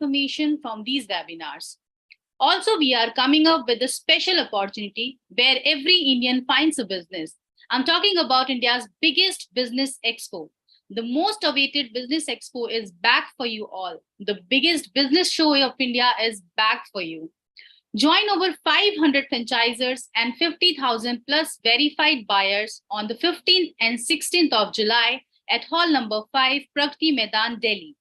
information from these webinars. Also, we are coming up with a special opportunity where every Indian finds a business. I'm talking about India's biggest business expo. The most awaited business expo is back for you all. The biggest business show of India is back for you. Join over 500 franchisors and 50,000 plus verified buyers on the 15th and 16th of July at Hall number 5, Pragati Maidan, Delhi.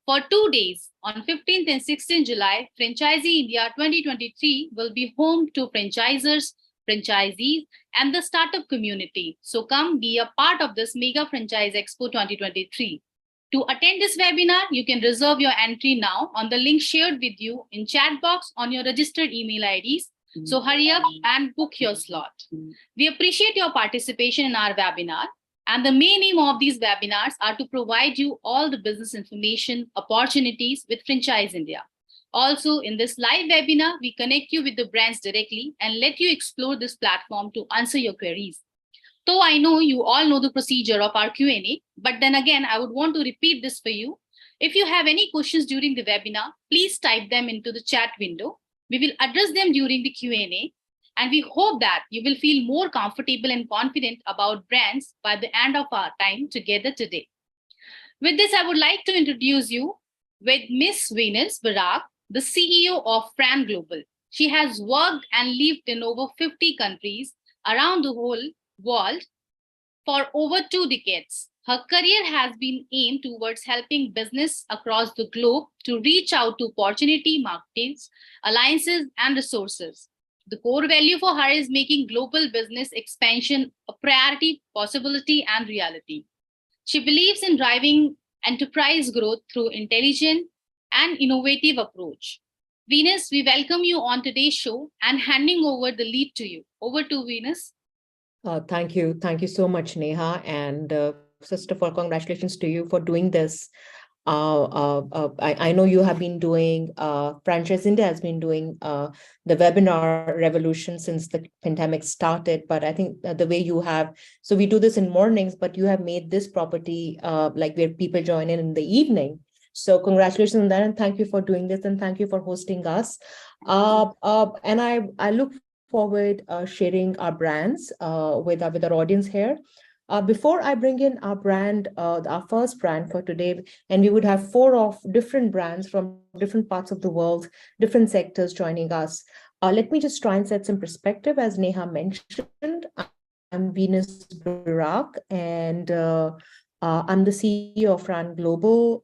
For 2 days, on 15th and 16th July, Franchisee India 2023 will be home to franchisors, franchisees, and the startup community. So come be a part of this Mega Franchise Expo 2023. To attend this webinar, you can reserve your entry now on the link shared with you in chat box on your registered email IDs. So hurry up and book your slot. We appreciate your participation in our webinar. And the main aim of these webinars are to provide you all the business information opportunities with Franchise India. Also, in this live webinar, we connect you with the brands directly and let you explore this platform to answer your queries. So I know you all know the procedure of our Q&A, but then again, I would want to repeat this for you. If you have any questions during the webinar, please type them into the chat window. We will address them during the Q&A. And we hope that you will feel more comfortable and confident about brands by the end of our time together today. With this, I would like to introduce you with Miss Venus Bharat, the CEO of Fran Global. She has worked and lived in over 50 countries around the whole world for over 2 decades. Her career has been aimed towards helping business across the globe to reach out to opportunity markets, alliances, and resources. The core value for her is making global business expansion a priority, possibility, and reality. She believes in driving enterprise growth through intelligent and innovative approach. Venus, we welcome you on today's show and handing over the lead to you. Over to Venus. Thank you. Thank you so much, Neha. And first of all, congratulations to you for doing this. I know you have been doing, Franchise India has been doing the webinar revolution since the pandemic started, but I think the way you have, so we do this in mornings, but you have made this property like where people join in the evening. So congratulations on that, and thank you for doing this, and thank you for hosting us. And I look forward sharing our brands with our audience here. Before I bring in our brand, our first brand for today, and we would have 4 different brands from different parts of the world, different sectors joining us. Let me just try and set some perspective. As Neha mentioned, I'm Venus Bharat, and I'm the CEO of Fran Global.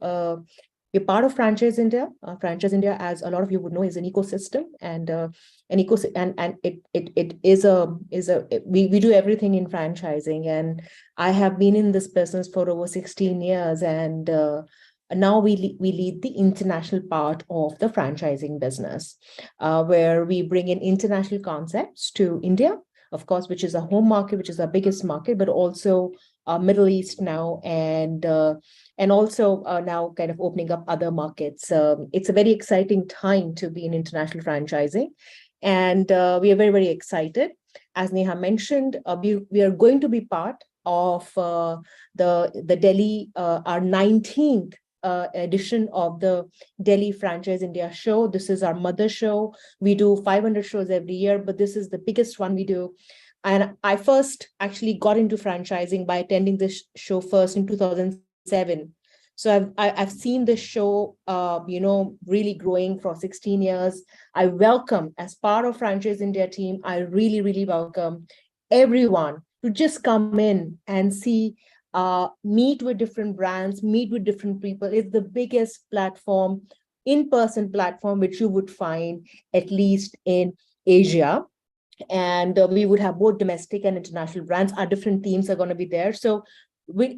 We're part of Franchise India. Franchise India, as a lot of you would know, is an ecosystem, and we do everything in franchising. And I have been in this business for over 16 years, and now we lead the international part of the franchising business, where we bring in international concepts to India, of course, which is a home market, which is our biggest market, but also Middle East now, and also now kind of opening up other markets. It's a very exciting time to be in international franchising, and we are very, very excited. As Neha mentioned, we are going to be part of the Delhi, our 19th edition of the Delhi Franchise India show. This is our mother show. We do 500 shows every year, but this is the biggest one we do. And I first actually got into franchising by attending this show first in 2007. So I've seen this show, really growing for 16 years. I welcome, as part of Franchise India team, I really, really welcome everyone to just come in and see, meet with different brands, meet with different people. It's the biggest platform, in-person platform, which you would find at least in Asia. And we would have both domestic and international brands. Our different teams are going to be there. So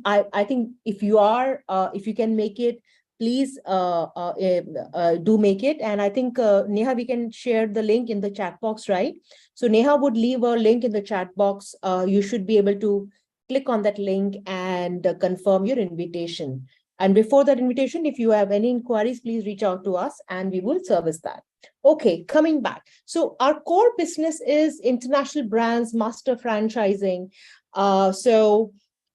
I think if you can make it, please do make it. And I think, Neha, we can share the link in the chat box, right? So Neha would leave a link in the chat box. You should be able to click on that link and confirm your invitation. And before that invitation, if you have any inquiries, please reach out to us and we will service that. Okay, coming back. So our core business is international brands, master franchising. So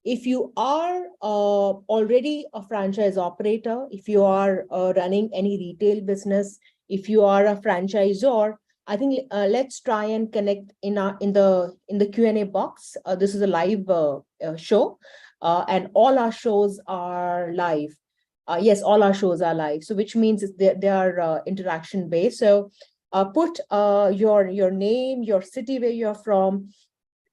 if you are already a franchise operator, if you are running any retail business, if you are a franchisor, I think let's try and connect in the Q&A box. This is a live show, and all our shows are live. Yes, all our shows are live. So which means they are interaction based. So put your name, your city where you're from,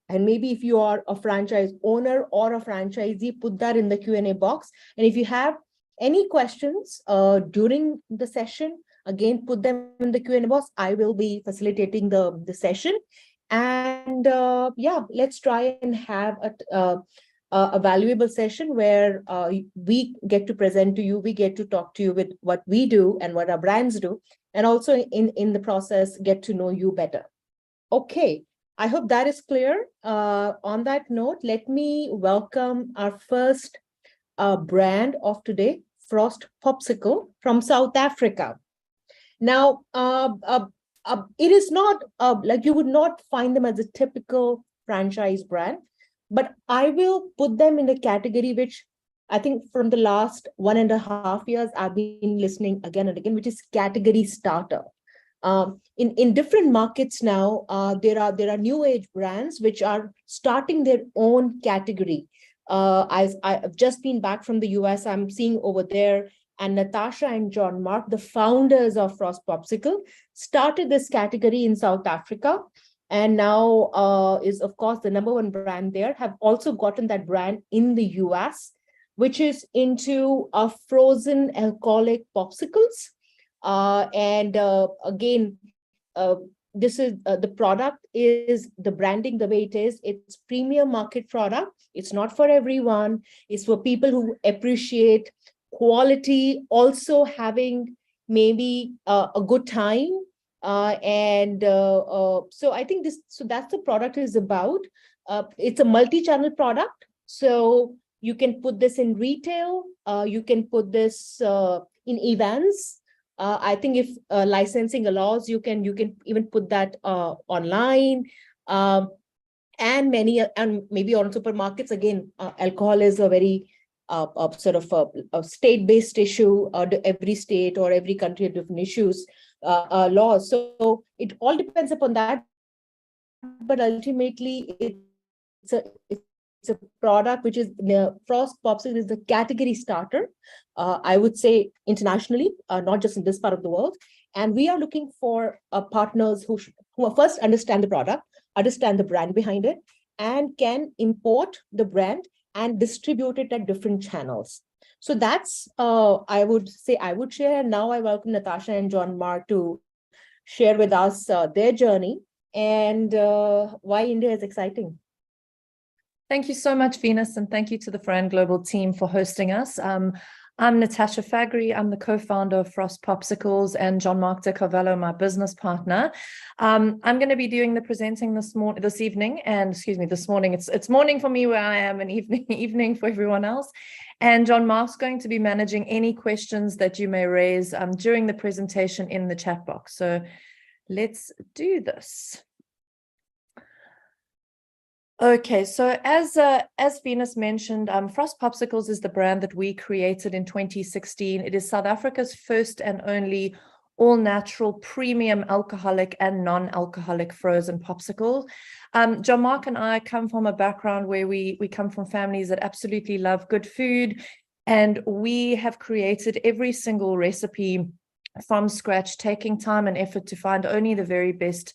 and maybe if you are a franchise owner or a franchisee, put that in the Q&A box. And if you have any questions during the session, again, put them in the Q&A box. I will be facilitating the session. And yeah, let's try and have a valuable session where we get to present to you, we get to talk to you with what we do and what our brands do, and also in the process, get to know you better. Okay, I hope that is clear. On that note, let me welcome our first brand of today, Frost Popsicle from South Africa. Now, it is not like you would not find them as a typical franchise brand, but I will put them in a category which I think from the last 1.5 years, I've been listening again and again, which is category starter. In different markets now, there are new age brands which are starting their own category. I've just been back from the US. I'm seeing over there, and Natasha and John Mark, the founders of Frost Popsicle, started this category in South Africa, and now is of course the #1 brand there. Have also gotten that brand in the US, which is into frozen alcoholic popsicles. And again, this is the product is the branding the way it is. It's premium market product. It's not for everyone. It's for people who appreciate quality, also having maybe a good time. So I think that's the product is about. It's a multi-channel product. So you can put this in retail. You can put this in events. I think if licensing allows, you can even put that online, and maybe on supermarkets. Again, alcohol is a very sort of a state-based issue. Every state or every country has different issues, laws. So it all depends upon that. But ultimately, it's a product which is Frost Popsicle is the category starter, I would say internationally, not just in this part of the world. And we are looking for partners who first understand the product, understand the brand behind it, and can import the brand and distribute it at different channels. So that's, I would say, I would share. Now I welcome Natasha and John Mark to share with us their journey and why India is exciting. Thank you so much, Venus, and thank you to the Fran Global team for hosting us. I'm Natasha Fagri. I'm the co-founder of Frost Popsicles, and John Mark de Carvalho, my business partner. I'm going to be doing the presenting this evening, and excuse me, this morning. It's morning for me where I am, and evening for everyone else. And John Mark's going to be managing any questions that you may raise during the presentation in the chat box. So let's do this. Okay, so as Venus mentioned, Frost Popsicles is the brand that we created in 2016. It is South Africa's first and only all-natural premium alcoholic and non-alcoholic frozen popsicle. John Mark and I come from a background where we come from families that absolutely love good food, and we have created every single recipe from scratch, taking time and effort to find only the very best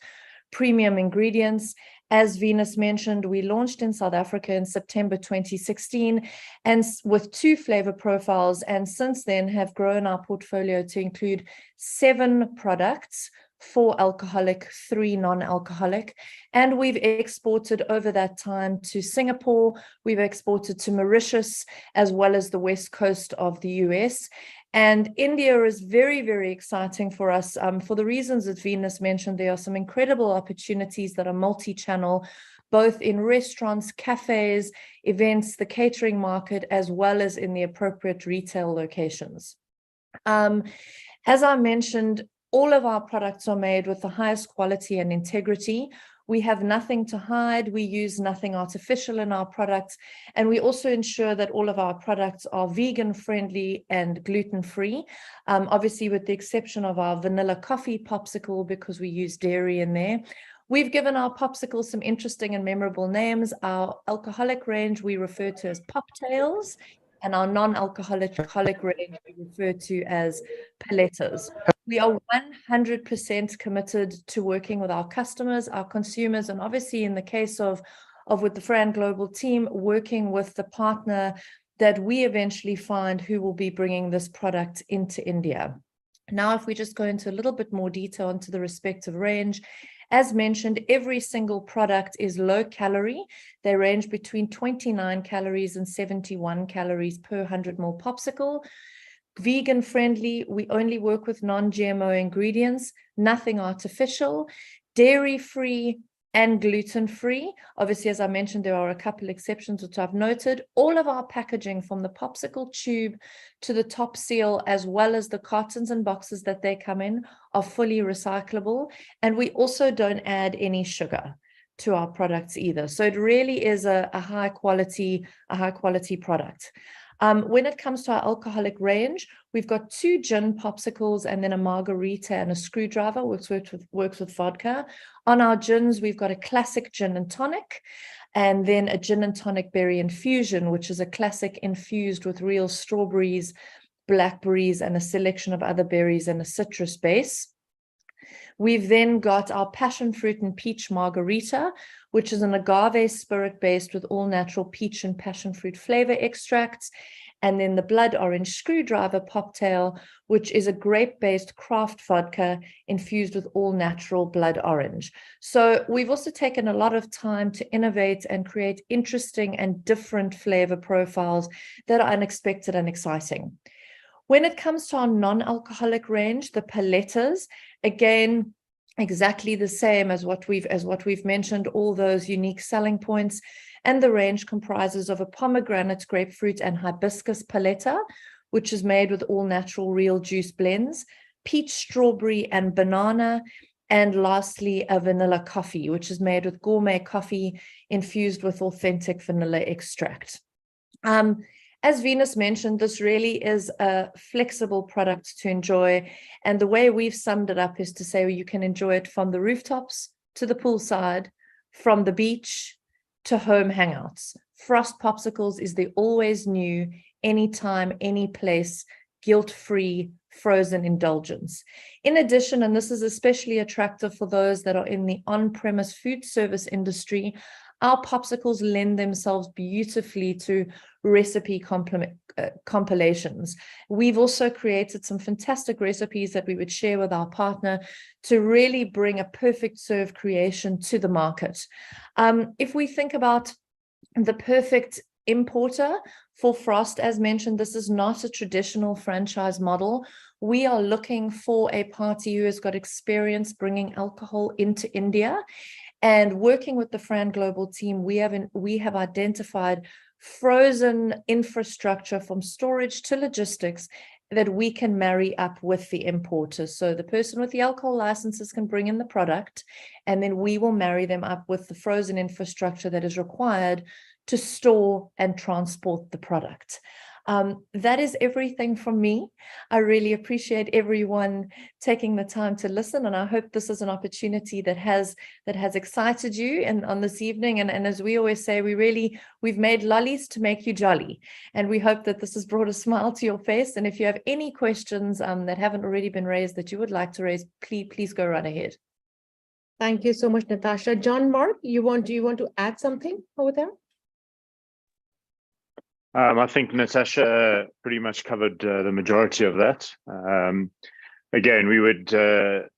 premium ingredients. As Venus mentioned, we launched in South Africa in September 2016 and with 2 flavor profiles, and since then have grown our portfolio to include 7 products, 4 alcoholic, 3 non-alcoholic, and we've exported over that time to Singapore, we've exported to Mauritius, as well as the west coast of the US. And India is very, very exciting for us for the reasons that Venus mentioned. There are some incredible opportunities that are multi-channel, both in restaurants, cafes, events, the catering market, as well as in the appropriate retail locations. As I mentioned, all of our products are made with the highest quality and integrity. We have nothing to hide. We use nothing artificial in our products. And we also ensure that all of our products are vegan friendly and gluten free. Obviously, with the exception of our vanilla coffee popsicle, because we use dairy in there. We've given our popsicles some interesting and memorable names. Our alcoholic range we refer to as poptails, and our non-alcoholic range we refer to as palettas. We are 100% committed to working with our customers, our consumers, and obviously in the case of with the Fran Global team, working with the partner that we eventually find who will be bringing this product into India. Now, if we just go into a little bit more detail into the respective range, as mentioned, every single product is low calorie. They range between 29 calories and 71 calories per 100 ml popsicle. Vegan friendly, we only work with non-GMO ingredients, nothing artificial, dairy free, and gluten-free. Obviously, as I mentioned, there are a couple exceptions which I've noted. All of our packaging, from the popsicle tube to the top seal, as well as the cartons and boxes that they come in, are fully recyclable. And we also don't add any sugar to our products either. So it really is a high quality product. When it comes to our alcoholic range, we've got 2 gin popsicles and then a margarita and a screwdriver, which works with vodka. On our gins, we've got a classic gin and tonic, and then a gin and tonic berry infusion, which is a classic infused with real strawberries, blackberries, and a selection of other berries and a citrus base. We've then got our passion fruit and peach margarita, which is an agave spirit based with all natural peach and passion fruit flavor extracts. And then the blood orange screwdriver poptail, which is a grape-based craft vodka infused with all natural blood orange. So we've also taken a lot of time to innovate and create interesting and different flavor profiles that are unexpected and exciting. When it comes to our non-alcoholic range, the palettas, again, exactly the same as what we've mentioned, all those unique selling points. And the range comprises of a pomegranate, grapefruit, and hibiscus paletta, which is made with all natural real juice blends, peach, strawberry, and banana, and lastly, a vanilla coffee, which is made with gourmet coffee infused with authentic vanilla extract. As Venus mentioned, this really is a flexible product to enjoy. And the way we've summed it up is to say you can enjoy it from the rooftops to the poolside, from the beach to home hangouts. Frost Popsicles is the always new, anytime, any place, guilt-free frozen indulgence. In addition, and this is especially attractive for those that are in the on-premise food service industry, our popsicles lend themselves beautifully to recipe compilations. We've also created some fantastic recipes that we would share with our partner to really bring a perfect serve creation to the market. If we think about the perfect importer for Frost, as mentioned, this is not a traditional franchise model. We are looking for a party who has got experience bringing alcohol into India. And working with the Fran Global team, we have identified frozen infrastructure from storage to logistics that we can marry up with the importers. So the person with the alcohol licenses can bring in the product, and then we will marry them up with the frozen infrastructure that is required to store and transport the product. That is everything from me. I really appreciate everyone taking the time to listen, and I hope this is an opportunity that has excited you on this evening. And as we always say, we've made lollies to make you jolly, and we hope that this has brought a smile to your face. And if you have any questions that haven't already been raised that you would like to raise, please go right ahead. Thank you so much, Natasha. John, Mark, do you want to add something over there? I think Natasha pretty much covered the majority of that. Again, we would,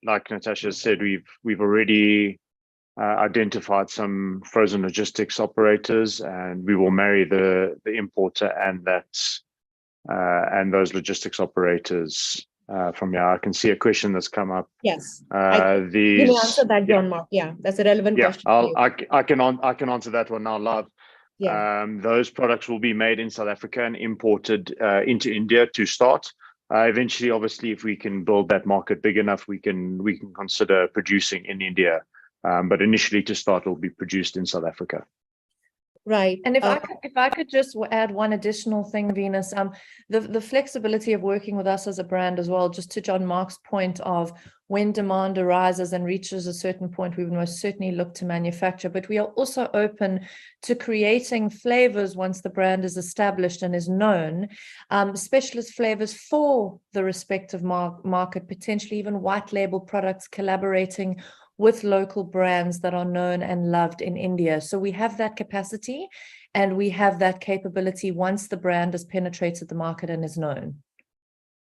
like Natasha said, we've already identified some frozen logistics operators, and we will marry the importer and those logistics operators from here. I can see a question that's come up. Yes, you may answer that, John, Mark. Yeah, that's a relevant question. I can answer that one now live. Yeah. Those products will be made in South Africa and imported into India to start. Eventually, obviously, if we can build that market big enough, we can consider producing in India But initially, to start, it will be produced in South Africa. Right. And if I could just add one additional thing, Venus, the flexibility of working with us as a brand as well, just to John Mark's point of when demand arises and reaches a certain point, we would most certainly look to manufacture, but we are also open to creating flavors once the brand is established and is known, specialist flavors for the respective market, potentially even white label products collaborating with local brands that are known and loved in India. So we have that capacity and we have that capability once the brand has penetrated the market and is known.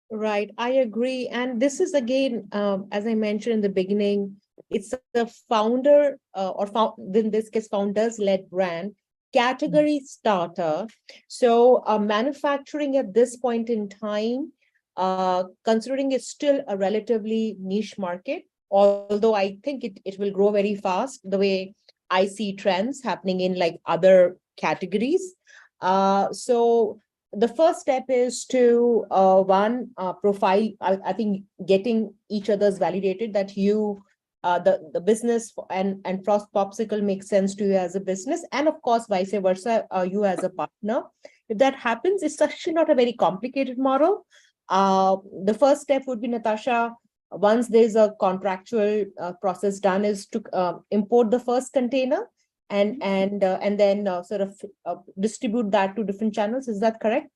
Right, I agree. And this is again, as I mentioned in the beginning, it's the founder in this case, founders-led brand, category starter. So manufacturing at this point in time, considering it's still a relatively niche market, although I think it will grow very fast, the way I see trends happening in like other categories. So the first step is to profile, I think getting each other's validated that you, the business and Frost Popsicle makes sense to you as a business, and of course, vice versa, you as a partner. If that happens, it's actually not a very complicated model. The first step would be, Natasha, once there's a contractual process done, is to import the first container and then sort of distribute that to different channels. Is that correct?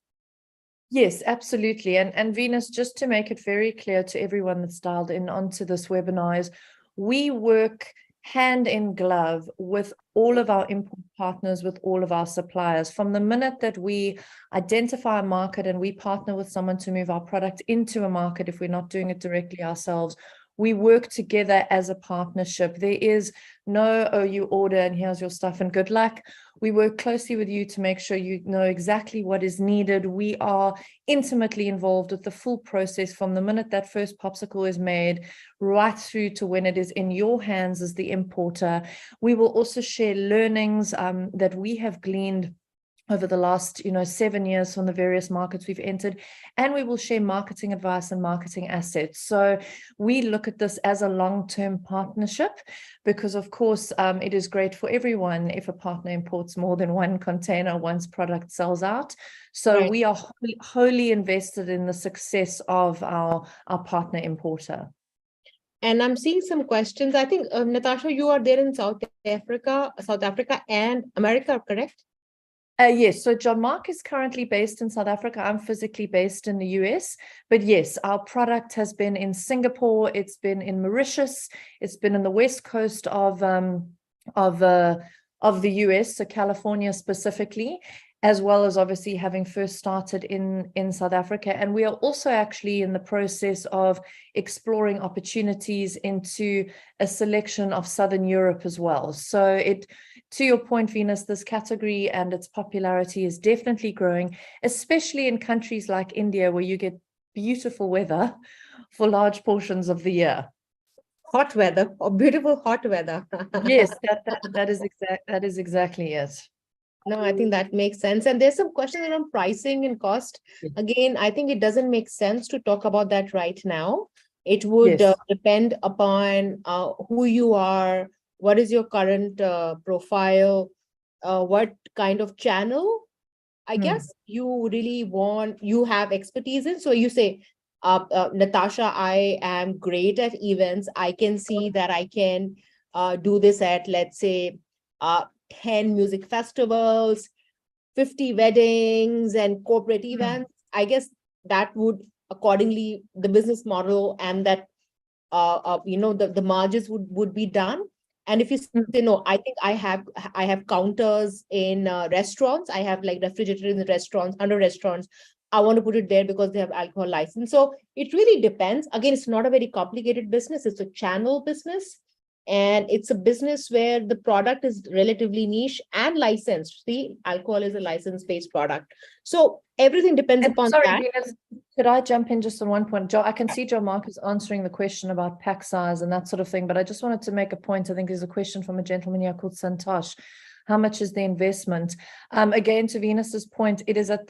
Yes, absolutely. And Venus, just to make it very clear to everyone that's dialed in onto this webinar, is we work hand in glove with all of our import partners, with all of our suppliers. From the minute that we identify a market and we partner with someone to move our product into a market, if we're not doing it directly ourselves, we work together as a partnership. There is no, oh, you order and here's your stuff and good luck. We work closely with you to make sure you know exactly what is needed. We are intimately involved with the full process from the minute that first popsicle is made right through to when it is in your hands as the importer. We will also share learnings that we have gleaned over the last 7 years from the various markets we've entered, and we will share marketing advice and marketing assets. So we look at this as a long-term partnership because, of course, it is great for everyone if a partner imports more than one container once product sells out. So Right. we are wholly invested in the success of our partner importer. And I'm seeing some questions. I think, Natasha, you are there in South Africa and America, correct? Yes, so John Mark is currently based in South Africa. I'm physically based in the US, but yes, our product has been in Singapore. It's been in Mauritius. It's been in the west coast of the US, so California specifically, as well as obviously having first started in South Africa. And we are also actually in the process of exploring opportunities into a selection of Southern Europe as well. So to your point, Venus, this category and its popularity is definitely growing, especially in countries like India, where you get beautiful weather for large portions of the year. Hot weather, or beautiful hot weather. Yes, that is exactly it. No, I think that makes sense. And there's some questions around pricing and cost. Yes. Again, I think it doesn't make sense to talk about that right now. It would Yes. depend upon who you are, what is your current profile, what kind of channel, I guess you have expertise in. So you say, Natasha, I am great at events. I can see that I can do this at, let's say, 10 music festivals, 50 weddings and corporate events. I guess that would accordingly, the business model and that, the margins would be done. And if you say, no, I think I have counters in restaurants. I have like refrigerators in the restaurants, under restaurants. I want to put it there because they have alcohol license. So it really depends. Again, it's not a very complicated business. It's a channel business. And it's a business where the product is relatively niche and licensed. See, alcohol is a license-based product. So everything depends upon that. Venus, could I jump in just on one point? Joe, I can see Joe Mark is answering the question about pack size and that sort of thing, but I just wanted to make a point. I think there's a question from a gentleman here called Santosh. How much is the investment? Again, to Venus's point, it is at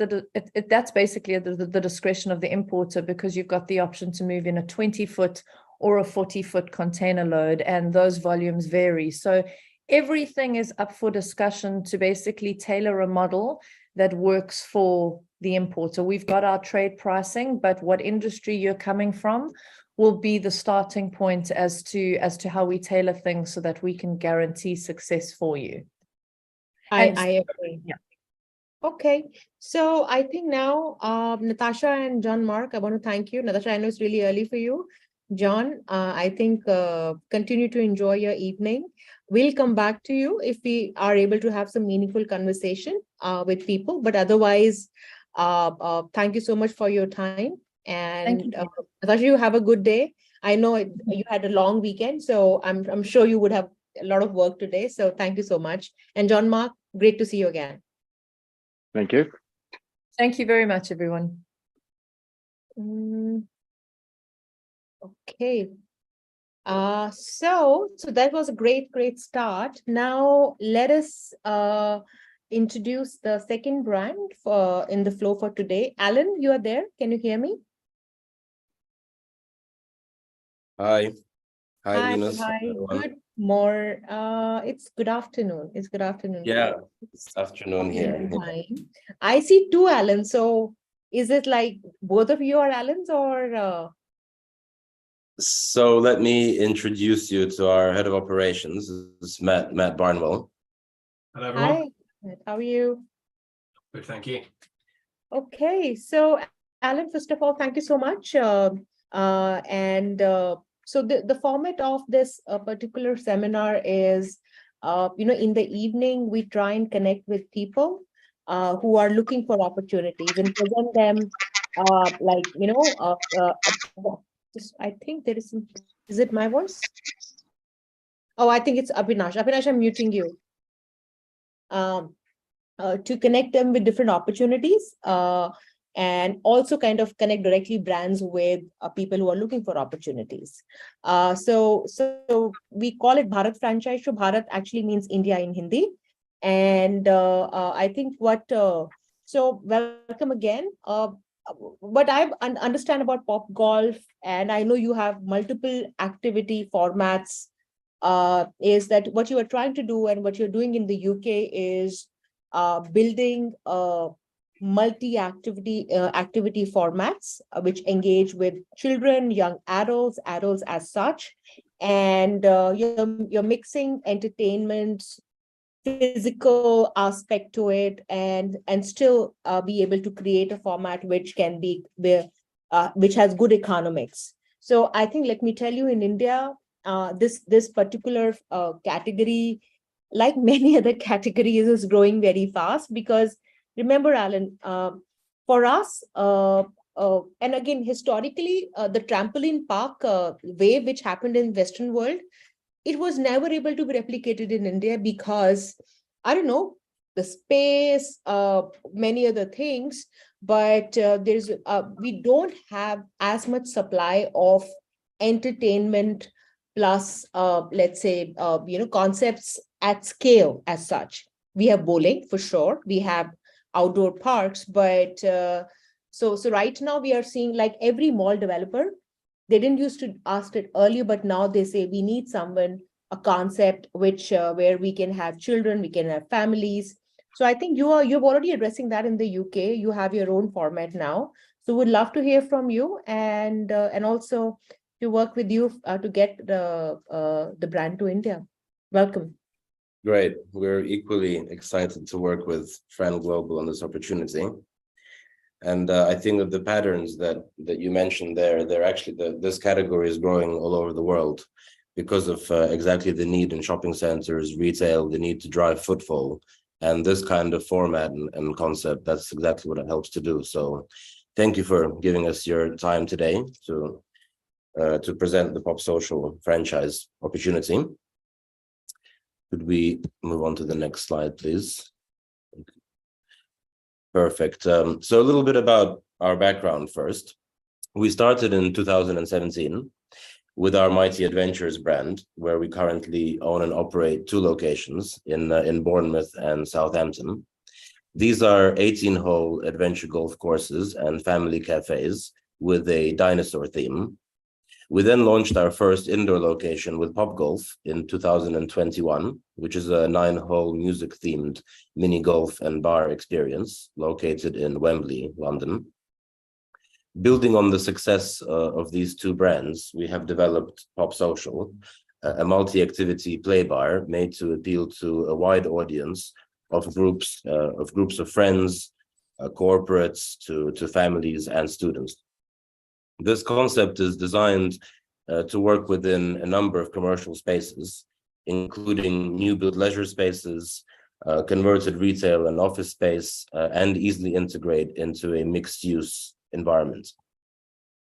that's basically at the discretion of the importer, because you've got the option to move in a 20-foot or a 40-foot container load, and those volumes vary. So everything is up for discussion to basically tailor a model that works for the importer. We've got our trade pricing, but what industry you're coming from will be the starting point as to how we tailor things so that we can guarantee success for you. I agree. Yeah. Okay, so I think now, Natasha and John Mark, I want to thank you. Natasha, I know it's really early for you. John, I think continue to enjoy your evening. We'll come back to you if we are able to have some meaningful conversation with people. But otherwise, thank you so much for your time. And Thank you. Natasha, you have a good day. I know you had a long weekend, so I'm sure you would have a lot of work today. So thank you so much. And John Mark, great to see you again. Thank you. Thank you very much, everyone. Okay. So that was a great start. Now let us introduce the second brand for in the flow for today. Alan, you are there. Can you hear me? Hi. Hi, Venus. Hi. Everyone. Good more. It's good afternoon. It's good afternoon. Yeah, it's afternoon here. Time. I see two Alans. So is it like both of you are Alans or? So let me introduce you to our head of operations. This is Matt Barnwell. Hello, everyone. Hi, Matt, how are you? Good, thank you. Okay, so Alan, first of all, thank you so much. So the format of this particular seminar is, in the evening, we try and connect with people who are looking for opportunities and present them I think there is some, is it my voice? Oh, I think it's Abhinash. Abhinash, I'm muting you. To connect them with different opportunities and also kind of connect directly brands with people who are looking for opportunities. So we call it Bharat Franchise Show. Bharat actually means India in Hindi. And I think so welcome again. What I understand about Pop Golf, and I know you have multiple activity formats, is that what you are trying to do and what you're doing in the UK is building multi-activity formats which engage with children, young adults as such, and you're mixing entertainment, physical aspect to it, and still be able to create a format which can be which has good economics. So I think, let me tell you, in India, this particular category, like many other categories, is growing very fast. Because remember, Alan, for us, and again, historically, the trampoline park wave which happened in Western world, it was never able to be replicated in India because, I don't know, the space, many other things, but we don't have as much supply of entertainment plus, let's say, concepts at scale as such. We have bowling for sure. We have outdoor parks, but so right now we are seeing, like, every mall developer, they didn't used to ask it earlier, but now they say we need a concept which where we can have children, we can have families. So I think you're already addressing that in the UK. You have your own format now. So we'd love to hear from you, and also to work with you to get the brand to India. Welcome. Great. We're equally excited to work with Fran Global on this opportunity. And I think that the patterns that you mentioned they're actually, this category is growing all over the world because of exactly the need in shopping centers, retail, the need to drive footfall. And this kind of format and concept, that's exactly what it helps to do. So thank you for giving us your time today to present the Pop Social franchise opportunity. Could we move on to the next slide, please? Perfect. So a little bit about our background first. We started in 2017 with our Mighty Adventures brand, where we currently own and operate 2 locations in Bournemouth and Southampton. These are 18-hole adventure golf courses and family cafes with a dinosaur theme. We then launched our first indoor location with Pop Golf in 2021, which is a 9-hole music-themed mini golf and bar experience located in Wembley, London. Building on the success of these two brands, we have developed Pop Social, a multi-activity play bar made to appeal to a wide audience of groups of friends, corporates, to families and students. This concept is designed to work within a number of commercial spaces, including new build leisure spaces, converted retail and office space, and easily integrate into a mixed-use environment.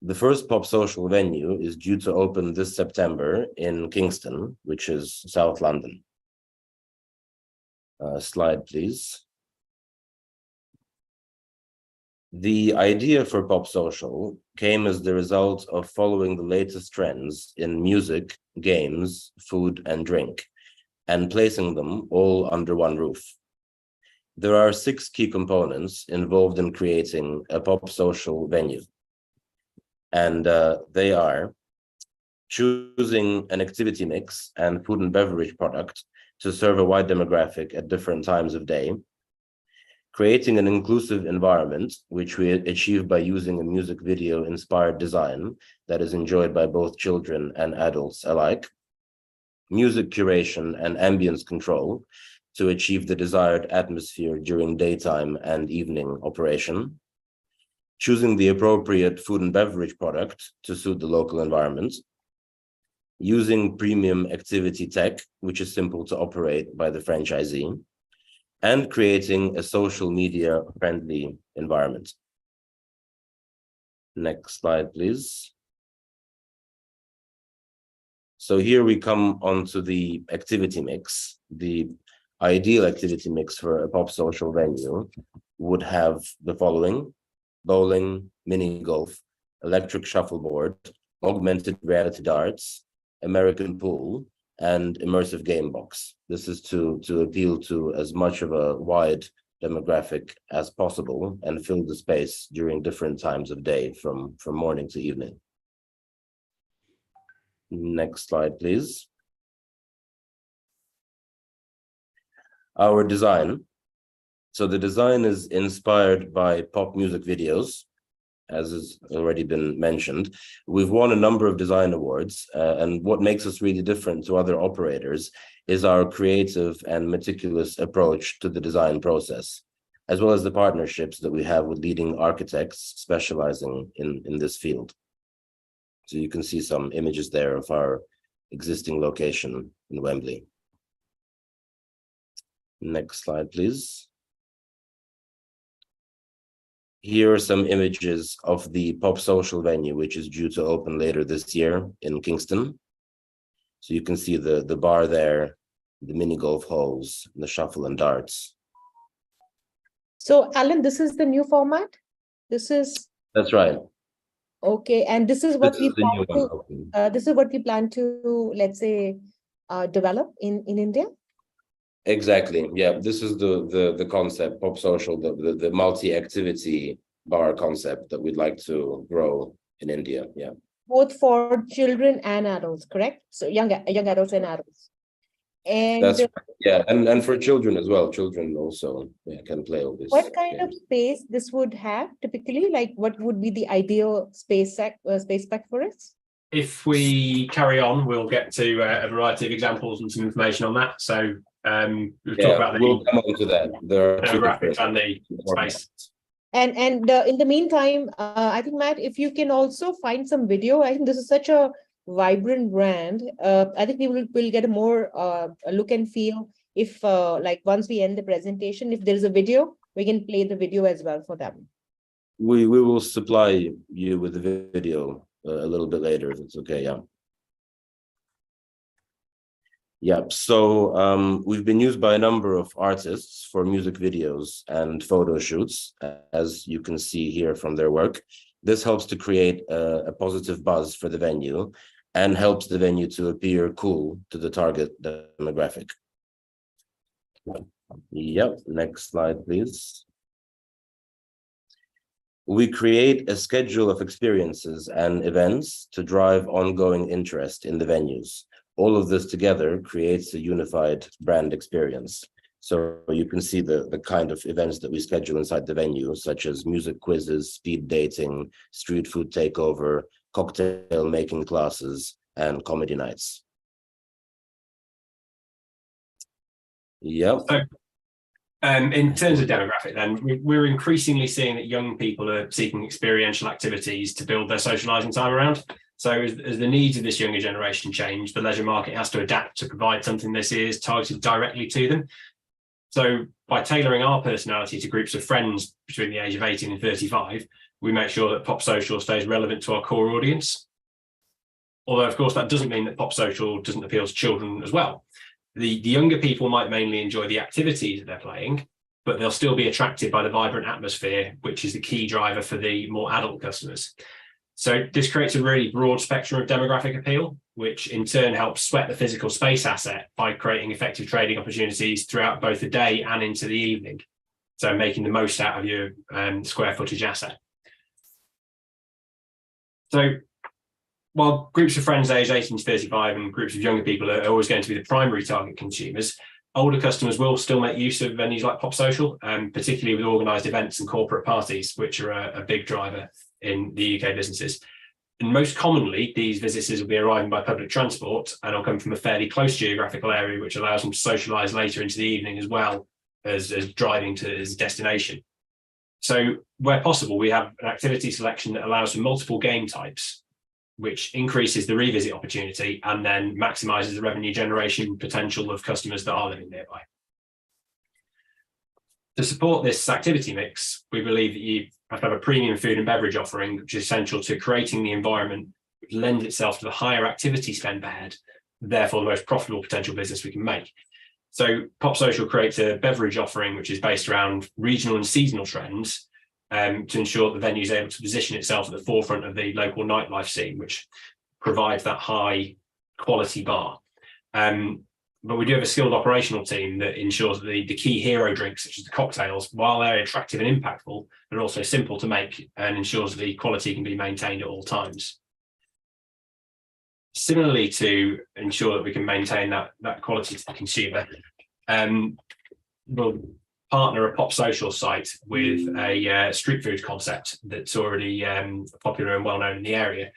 The first Pop Social venue is due to open this September in Kingston, which is South London. Slide, please. The idea for Pop Social came as the result of following the latest trends in music, games, food, and drink, and placing them all under one roof. There are 6 key components involved in creating a Pop Social venue. And they are choosing an activity mix and food and beverage product to serve a wide demographic at different times of day, creating an inclusive environment, which we achieve by using a music video inspired design that is enjoyed by both children and adults alike, music curation and ambience control to achieve the desired atmosphere during daytime and evening operation, choosing the appropriate food and beverage product to suit the local environment, using premium activity tech, which is simple to operate by the franchisee, and creating a social media friendly environment. Next slide, please. So here we come onto the activity mix. The ideal activity mix for a Pop Social venue would have the following: bowling, mini golf, electric shuffleboard, augmented reality darts, American pool, and immersive game box. This is to appeal to as much of a wide demographic as possible and fill the space during different times of day from morning to evening. Next slide, please. Our design. So the design is inspired by pop music videos, as has already been mentioned. We've won a number of design awards, and what makes us really different to other operators is our creative and meticulous approach to the design process, as well as the partnerships that we have with leading architects specializing in this field. So you can see some images there of our existing location in Wembley. Next slide, please. Here are some images of the Pop Social venue, which is due to open later this year in Kingston. So you can see the bar there, the mini golf holes, the shuffle and darts. So, Alan, this is the new format? That's right. Okay, and this is what This is the new one. this is what we plan to, let's say, develop in India? Exactly. Yeah, this is the concept, Pop Social, the multi-activity bar concept that we'd like to grow in India. Yeah. Both for children and adults, correct? So young adults and adults. And That's right. Yeah, and for children as well. Children also can play all this. What kind of space this would have typically? Like, what would be the ideal space spec for us? If we carry on, we'll get to a variety of examples and some information on that. So we'll talk about we'll come on to that. There are demographics and the space. And in the meantime, I think, Matt, if you can also find some video. I think this is such a vibrant brand. I think we'll get a more look and feel if like once we end the presentation, if there's a video, we can play the video as well for them. We will supply you with the video a little bit later if it's okay. Yeah, so we've been used by a number of artists for music videos and photo shoots, as you can see here from their work. This helps to create a positive buzz for the venue and helps the venue to appear cool to the target demographic. Yep, next slide, please. We create a schedule of experiences and events to drive ongoing interest in the venues. All of this together creates a unified brand experience. So you can see the kind of events that we schedule inside the venue, such as music quizzes, speed dating, street food takeover, cocktail making classes, and comedy nights. Yep. So, in terms of demographic, then we're increasingly seeing that young people are seeking experiential activities to build their socialising time around. So as the needs of this younger generation change, the leisure market has to adapt to provide something this is targeted directly to them. So by tailoring our personality to groups of friends between the age of 18 and 35, we make sure that Pop Social stays relevant to our core audience. Although, of course, that doesn't mean that Pop Social doesn't appeal to children as well. The younger people might mainly enjoy the activities that they're playing, but they'll still be attracted by the vibrant atmosphere, which is the key driver for the more adult customers. So this creates a really broad spectrum of demographic appeal, which in turn helps sweat the physical space asset by creating effective trading opportunities throughout both the day and into the evening. So making the most out of your square footage asset. So while groups of friends aged 18 to 35 and groups of younger people are always going to be the primary target consumers, older customers will still make use of venues like Pop Social, particularly with organised events and corporate parties, which are a big driver in the UK businesses. And most commonly, these visitors will be arriving by public transport and will come from a fairly close geographical area, which allows them to socialise later into the evening as well as driving to his destination. So where possible, we have an activity selection that allows for multiple game types, which increases the revisit opportunity and then maximises the revenue generation potential of customers that are living nearby. To support this activity mix, we believe that you have to have a premium food and beverage offering, which is essential to creating the environment which lends itself to the higher activity spend per head, therefore the most profitable potential business we can make. So Pop Social creates a beverage offering which is based around regional and seasonal trends, to ensure that the venue is able to position itself at the forefront of the local nightlife scene, which provides that high quality bar. But we do have a skilled operational team that ensures that the key hero drinks, such as the cocktails, while they're attractive and impactful, they're also simple to make and ensures that the quality can be maintained at all times. Similarly, to ensure that we can maintain that quality to the consumer, we'll partner a Pop Social site with a street food concept that's already popular and well known in the area.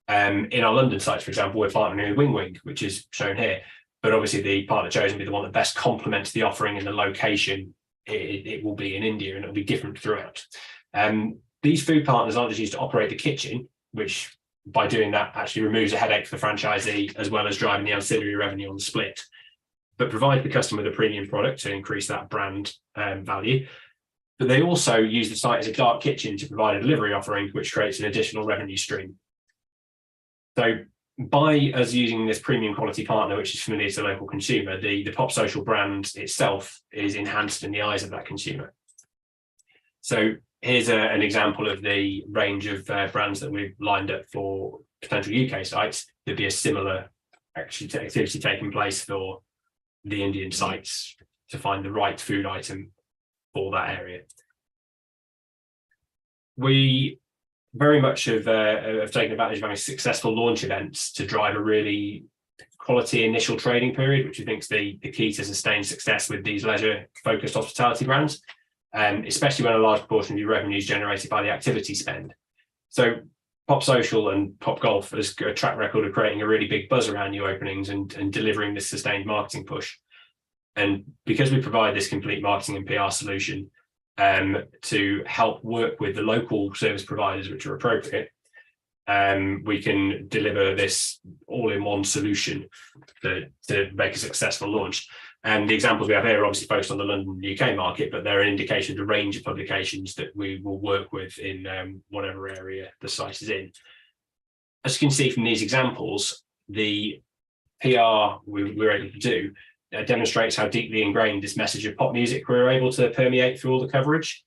In our London sites, for example, we're partnering with Wing Wing, which is shown here. But obviously, the partner chosen will be the one that best complements the offering and the location. It will be in India, and it'll be different throughout. These food partners aren't just used to operate the kitchen, which by doing that actually removes a headache for the franchisee, as well as driving the ancillary revenue on the split, but provide the customer with a premium product to increase that brand value. But they also use the site as a dark kitchen to provide a delivery offering, which creates an additional revenue stream. So by us using this premium quality partner, which is familiar to the local consumer, the Pop Social brand itself is enhanced in the eyes of that consumer. So here's an example of the range of brands that we've lined up for potential UK sites. There'd be a similar activity taking place for the Indian sites to find the right food item for that area. We very much have taken advantage of having successful launch events to drive a really quality initial trading period, which we think is the key to sustained success with these leisure-focused hospitality brands, especially when a large portion of your revenue is generated by the activity spend. So Pop Social and Pop Golf has a track record of creating a really big buzz around new openings and delivering this sustained marketing push. And because we provide this complete marketing and PR solution to help work with the local service providers which are appropriate, we can deliver this all-in-one solution to make a successful launch. And the examples we have here are obviously focused on the London UK market, but they're an indication of the range of publications that we will work with in whatever area the site is in. As you can see from these examples, the PR we're able to do demonstrates how deeply ingrained this message of pop music we're able to permeate through all the coverage.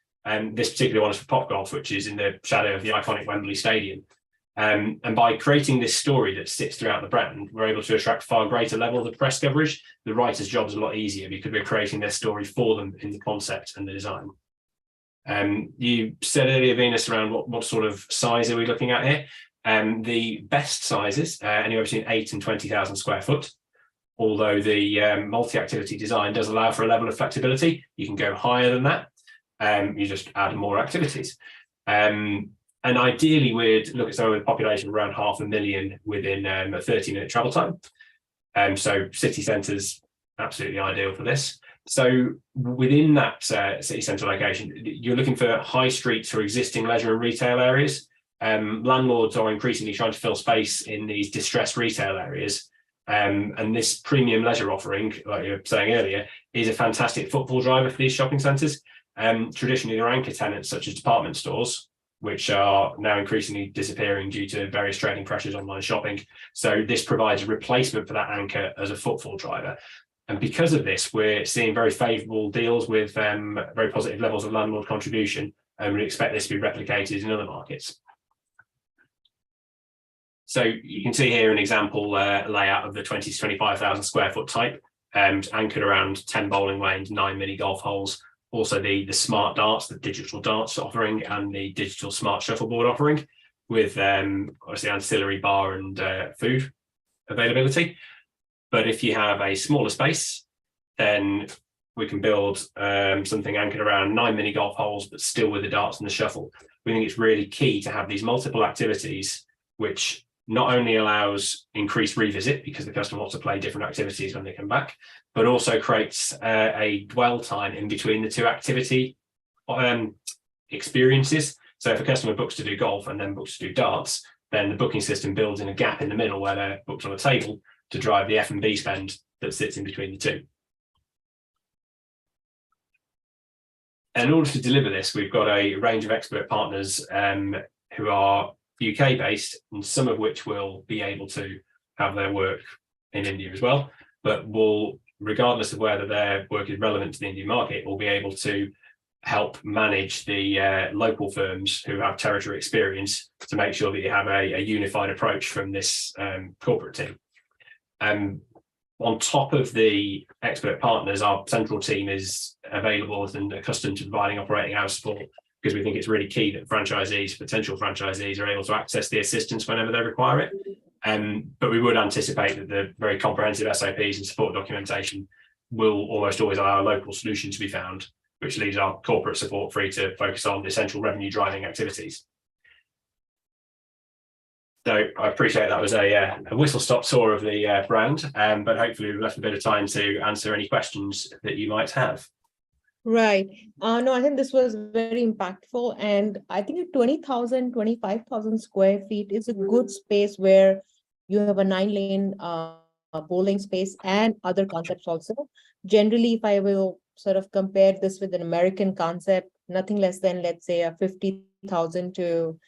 This particular one is for Pop Golf, which is in the shadow of the iconic Wembley Stadium. And by creating this story that sits throughout the brand, we're able to attract far greater levels of press coverage. The writer's job is a lot easier because we're creating their story for them in the concept and the design. You said earlier, Venus, around what sort of size are we looking at here? The best sizes, anywhere between 8 and 20,000 square foot. Although the multi-activity design does allow for a level of flexibility, you can go higher than that. You just add more activities. And ideally, we'd look at somewhere with a population of around 500,000 within a 30-minute travel time. So city centres, absolutely ideal for this. So within that city centre location, you're looking for high streets for existing leisure and retail areas. Landlords are increasingly trying to fill space in these distressed retail areas. And this premium leisure offering, like you were saying earlier, is a fantastic footfall driver for these shopping centres. Traditionally, they're anchor tenants such as department stores, which are now increasingly disappearing due to various trading pressures, online shopping. So this provides a replacement for that anchor as a footfall driver. And because of this, we're seeing very favourable deals with very positive levels of landlord contribution, and we expect this to be replicated in other markets. So you can see here an example layout of the 20 to 25,000 square foot type, anchored around 10 bowling lanes, 9 mini golf holes, also the smart darts, the digital darts offering, and the digital smart shuffleboard offering, with obviously ancillary bar and food availability. But if you have a smaller space, then we can build something anchored around 9 mini golf holes, but still with the darts and the shuffle. We think it's really key to have these multiple activities, which not only allows increased revisit because the customer wants to play different activities when they come back, but also creates a dwell time in between the two activity experiences. So if a customer books to do golf and then books to do darts, then the booking system builds in a gap in the middle where they're booked on a table to drive the F&B spend that sits in between the two. And in order to deliver this, we've got a range of expert partners who are UK based, and some of which will be able to have their work in India as well, but will, regardless of whether their work is relevant to the Indian market, will be able to help manage the local firms who have territory experience to make sure that you have a unified approach from this corporate team. On top of the expert partners, our central team is available and accustomed to providing operating hours support, because we think it's really key that franchisees, potential franchisees, are able to access the assistance whenever they require it. But we would anticipate that the very comprehensive SOPs and support documentation will almost always allow a local solution to be found, which leaves our corporate support free to focus on essential revenue driving activities. So I appreciate that was a whistle-stop tour of the brand, but hopefully we've left a bit of time to answer any questions that you might have. Right. No, I think this was very impactful. And I think 20,000, 25,000 square feet is a good space where you have a 9-lane bowling space and other concepts also. Generally, if I will sort of compare this with an American concept, nothing less than, let's say, a 50,000 to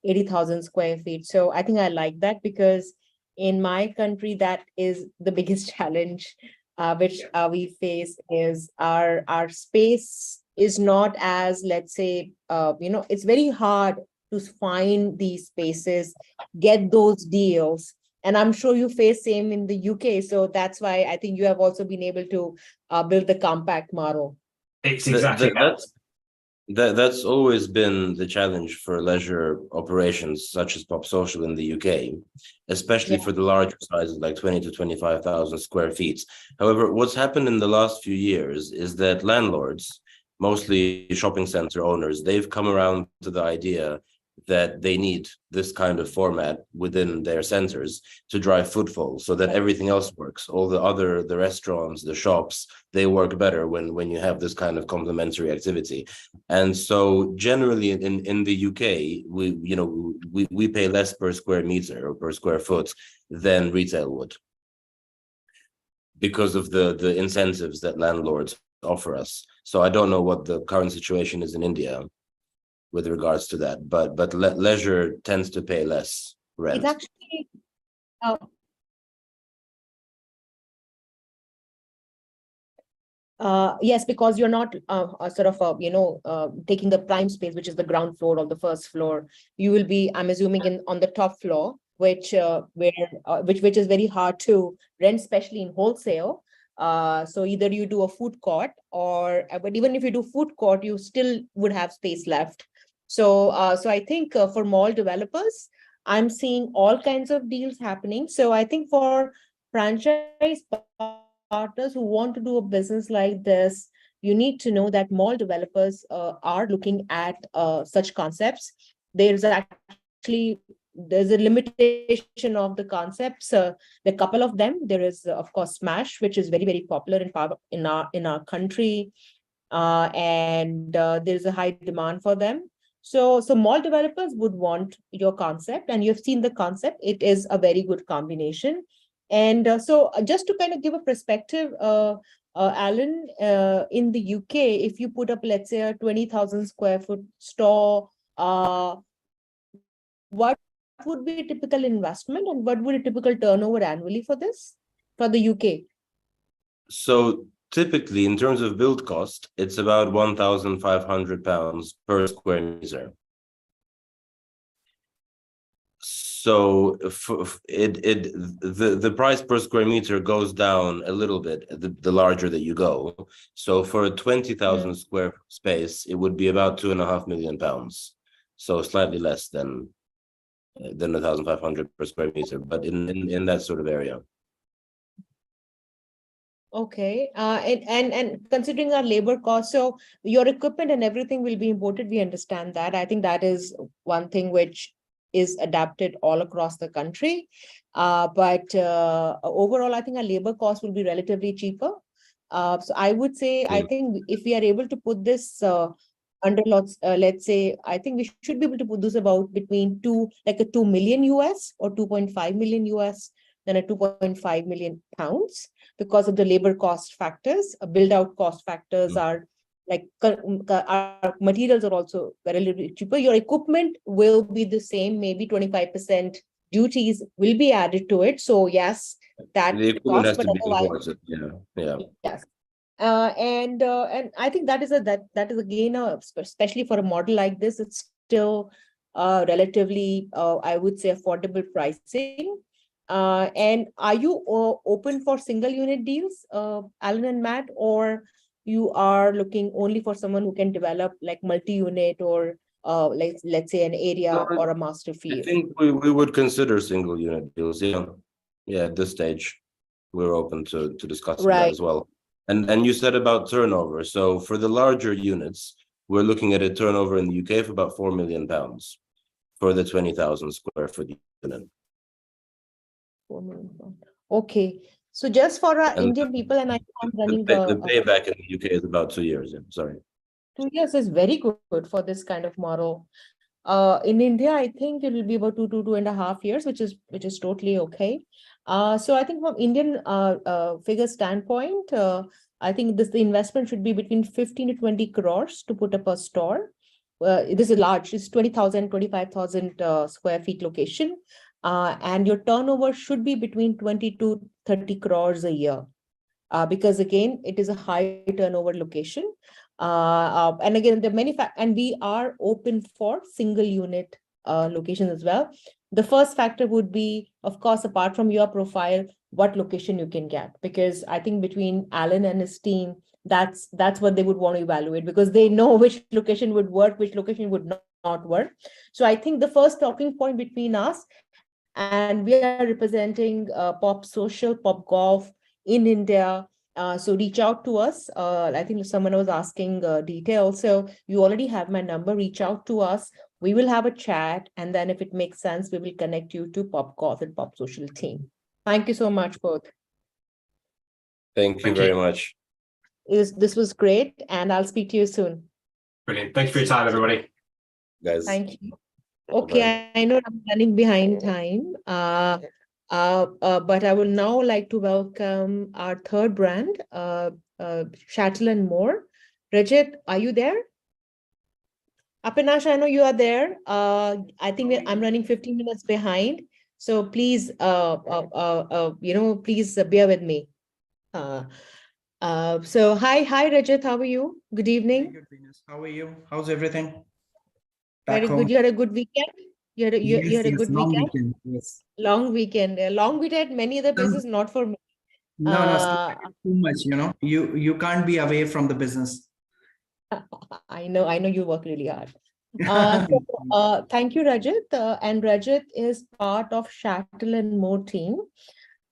80,000 square feet. So I think I like that, because in my country, that is the biggest challenge which we face, is our space is not as, let's say, it's very hard to find these spaces, get those deals. And I'm sure you face same in the UK. So that's why I think you have also been able to build the compact model. It's exactly That's always been the challenge for leisure operations such as Pop Social in the UK, especially for the larger sizes like 20 to 25,000 square feet. However, what's happened in the last few years is that landlords, mostly shopping center owners, they've come around to the idea that they need this kind of format within their centers to drive footfall, so that everything else works. All the restaurants, the shops, they work better when you have this kind of complementary activity. And so generally in the UK, we pay less per square meter or per square foot than retail would, because of the incentives that landlords offer us. So I don't know what the current situation is in India with regards to that, but leisure tends to pay less rent. It's actually yes, because you're not taking the prime space, which is the ground floor or the first floor. You will be, I'm assuming, on the top floor, which is very hard to rent, especially in wholesale. So either you do a food court but even if you do food court, you still would have space left. So I think for mall developers, I'm seeing all kinds of deals happening. So I think for franchise partners who want to do a business like this, you need to know that mall developers are looking at such concepts. There's a limitation of the concepts. There are a couple of them. There is, of course, Smash, which is very, very popular in our country, and there's a high demand for them. So mall developers would want your concept, and you've seen the concept. It is a very good combination. And just to kind of give a perspective, Alan, in the UK, if you put up, let's say, a 20,000 square foot store, what would be a typical investment and what would a typical turnover annually for this, for the UK? So typically, in terms of build cost, it's about £1,500 per square meter. So the price per square meter goes down a little bit the larger that you go. So for a 20,000 square space, it would be about £2.5 million. So slightly less than 1,500 per square meter, but in that sort of area. Okay, and considering our labor costs, so your equipment and everything will be imported. We understand that. I think that is one thing which is adapted all across the country. But overall, I think our labor costs will be relatively cheaper. So I would say, I think if we are able to put this under lots, let's say, I think we should be able to put this about between 2 million US or 2.5 million US, than a 2.5 million pounds, because of the labor cost factors. Build out cost factors are like our materials are also relatively cheaper. Your equipment will be the same, maybe 25% duties will be added to it. So yes, that the equipment cost, has but to be imported. Yeah. Yes. And I think that is again, especially for a model like this, it's still relatively, I would say, affordable pricing. And are you open for single unit deals, Alan and Matt, or you are looking only for someone who can develop like multi-unit or let's say an area or a master I field? think we would consider single unit deals. Yeah. At this stage, we're open to discussing that as well. And you said about turnover. So for the larger units, we're looking at a turnover in the UK of about £4 million for the 20,000 square foot unit. Okay, so just for our Indian people, and I'm running the payback in the UK is about 2 years. Yeah, sorry. 2 years is very good for this kind of model. In India, I think it will be about 2.5 years, which is totally okay. So I think from Indian figure standpoint, I think the investment should be between 15 to 20 crores to put up a store. This is large. It's 20,000, 25,000 square feet location. And your turnover should be between 20 to 30 crores a year. Because again, it is a high turnover location. And again, there are many and we are open for single unit locations as well. The first factor would be, of course, apart from your profile, what location you can get, because I think between Alan and his team, that's what they would want to evaluate, because they know which location would work, which location would not work. So I think the first talking point between us, and we are representing Pop Social, Pop Golf in India. So reach out to us. I think someone was asking details. So you already have my number. Reach out to us. We will have a chat. And then if it makes sense, we will connect you to Pop Golf and Pop Social team. Thank you so much, both. Thank you very much. This was great. And I'll speak to you soon. Brilliant. Thank you for your time, everybody. Guys. Thank you. Okay, I know I'm running behind time. But I would now like to welcome our third brand, Chattel and More. Rajat, are you there? Apinash, I know you are there. I think I'm running 15 minutes behind. So please, please bear with me. So hi, Rajat, how are you? Good evening. Very good, Venus. How are you? How's everything? Very good. You had a good weekend? You had a good long weekend? Yes. Long weekend. Long weekend, many other places, not for me. No, no, too much, you know, you can't be away from the business. I know you work really hard. Thank you, Rajat. And Rajat is part of Shuttle and More team.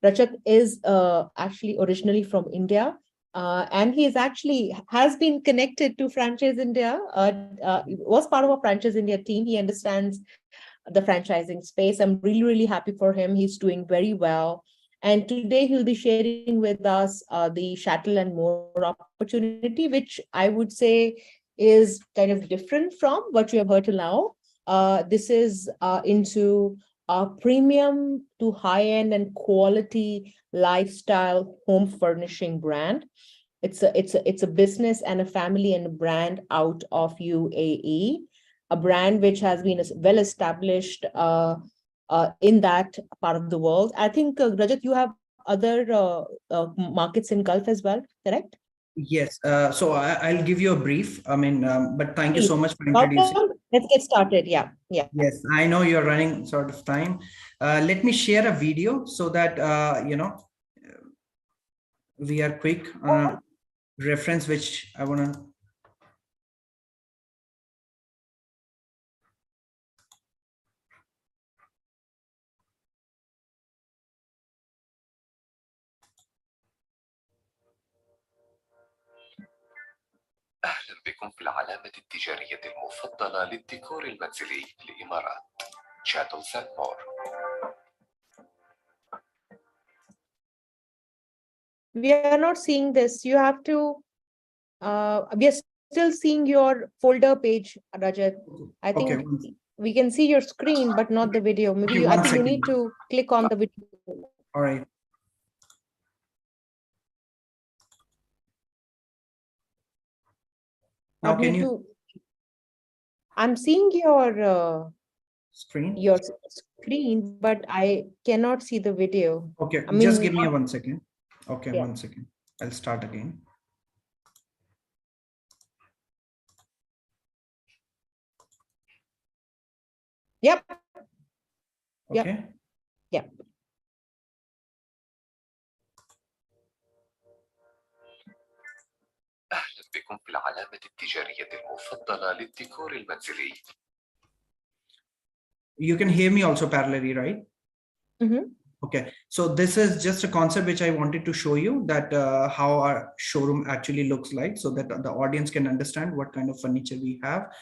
Rajat is actually originally from India, and he is actually has been connected to Franchise India. Was part of a Franchise India team. He understands the franchising space. I'm really, really happy for him. He's doing very well. And today he'll be sharing with us the Shuttle and More opportunity, which I would say is kind of different from what you have heard till now. This is into a premium to high-end and quality lifestyle home furnishing brand. It's a business and a family and a brand out of UAE, a brand which has been well established in that part of the world. I think, Rajat, you have other markets in Gulf as well, correct? Yes. So I'll give you a brief. I mean, but thank you Please. so much for introducing. Let's get started. Yeah. Yes, I know you're running sort of time. Let me share a video so that, you know, we are quick reference, which I want to. أهلا بكم في العلامة التجارية المفضلة للديكور المنزلي لإمارات Chattels and More. We are not seeing this. You have to, we are still seeing your folder page, Rajat. I think Okay. we can see your screen, but not the video. Maybe Okay, I think you need to click on the video. All right. Now can you? I'm seeing your screen, but I cannot see the video. Okay, I mean, just give me 1 second. Okay, yeah. 1 second. I'll start again. Yep. Okay. Yep. أهلا بكم في العلامة التجارية المفضلة للديكور المنزلي. You can hear me also parallelly, right? Mm-hmm. Okay, so this is just a concept which I wanted to show you, that how our showroom actually looks like, so that the audience can understand what kind of furniture we have.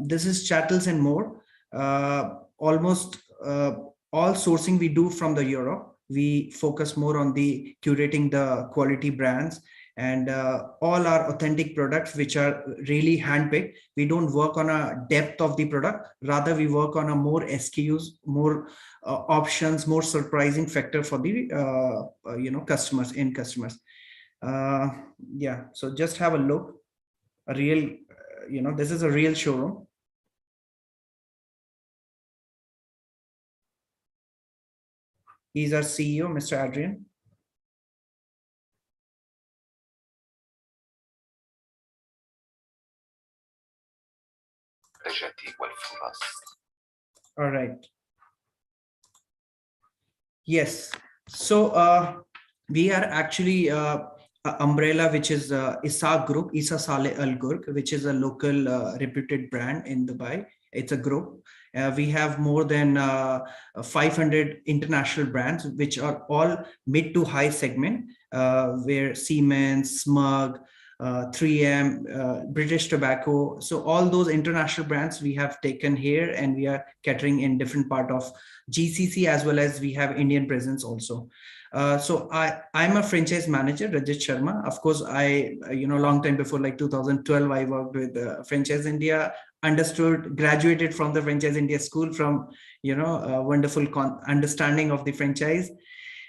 This is Chattels and More. Almost all sourcing we do from the Europe. We focus more on the curating the quality brands and all our authentic products, which are really handpicked. We don't work on a depth of the product, rather we work on a more SKUs, more options, more surprising factor for the you know, customers, end customers. Yeah, so just have a look. A real, you know, this is a real showroom. He's our CEO, Mr. Adrian. All right. Yes. So we are actually umbrella, which is Isa Group, Isa Saleh Al Ghurk, which is a local reputed brand in Dubai. It's a group. We have more than 500 international brands, which are all mid to high segment, where Siemens, Smug, 3M, British Tobacco. So all those international brands we have taken here, and we are catering in different part of GCC, as well as we have Indian presence also. So I'm a franchise manager, Rajat Sharma. Of course, you know, long time before, like 2012, I worked with Franchise India, graduated from the Franchise India school from, you know, a wonderful understanding of the franchise.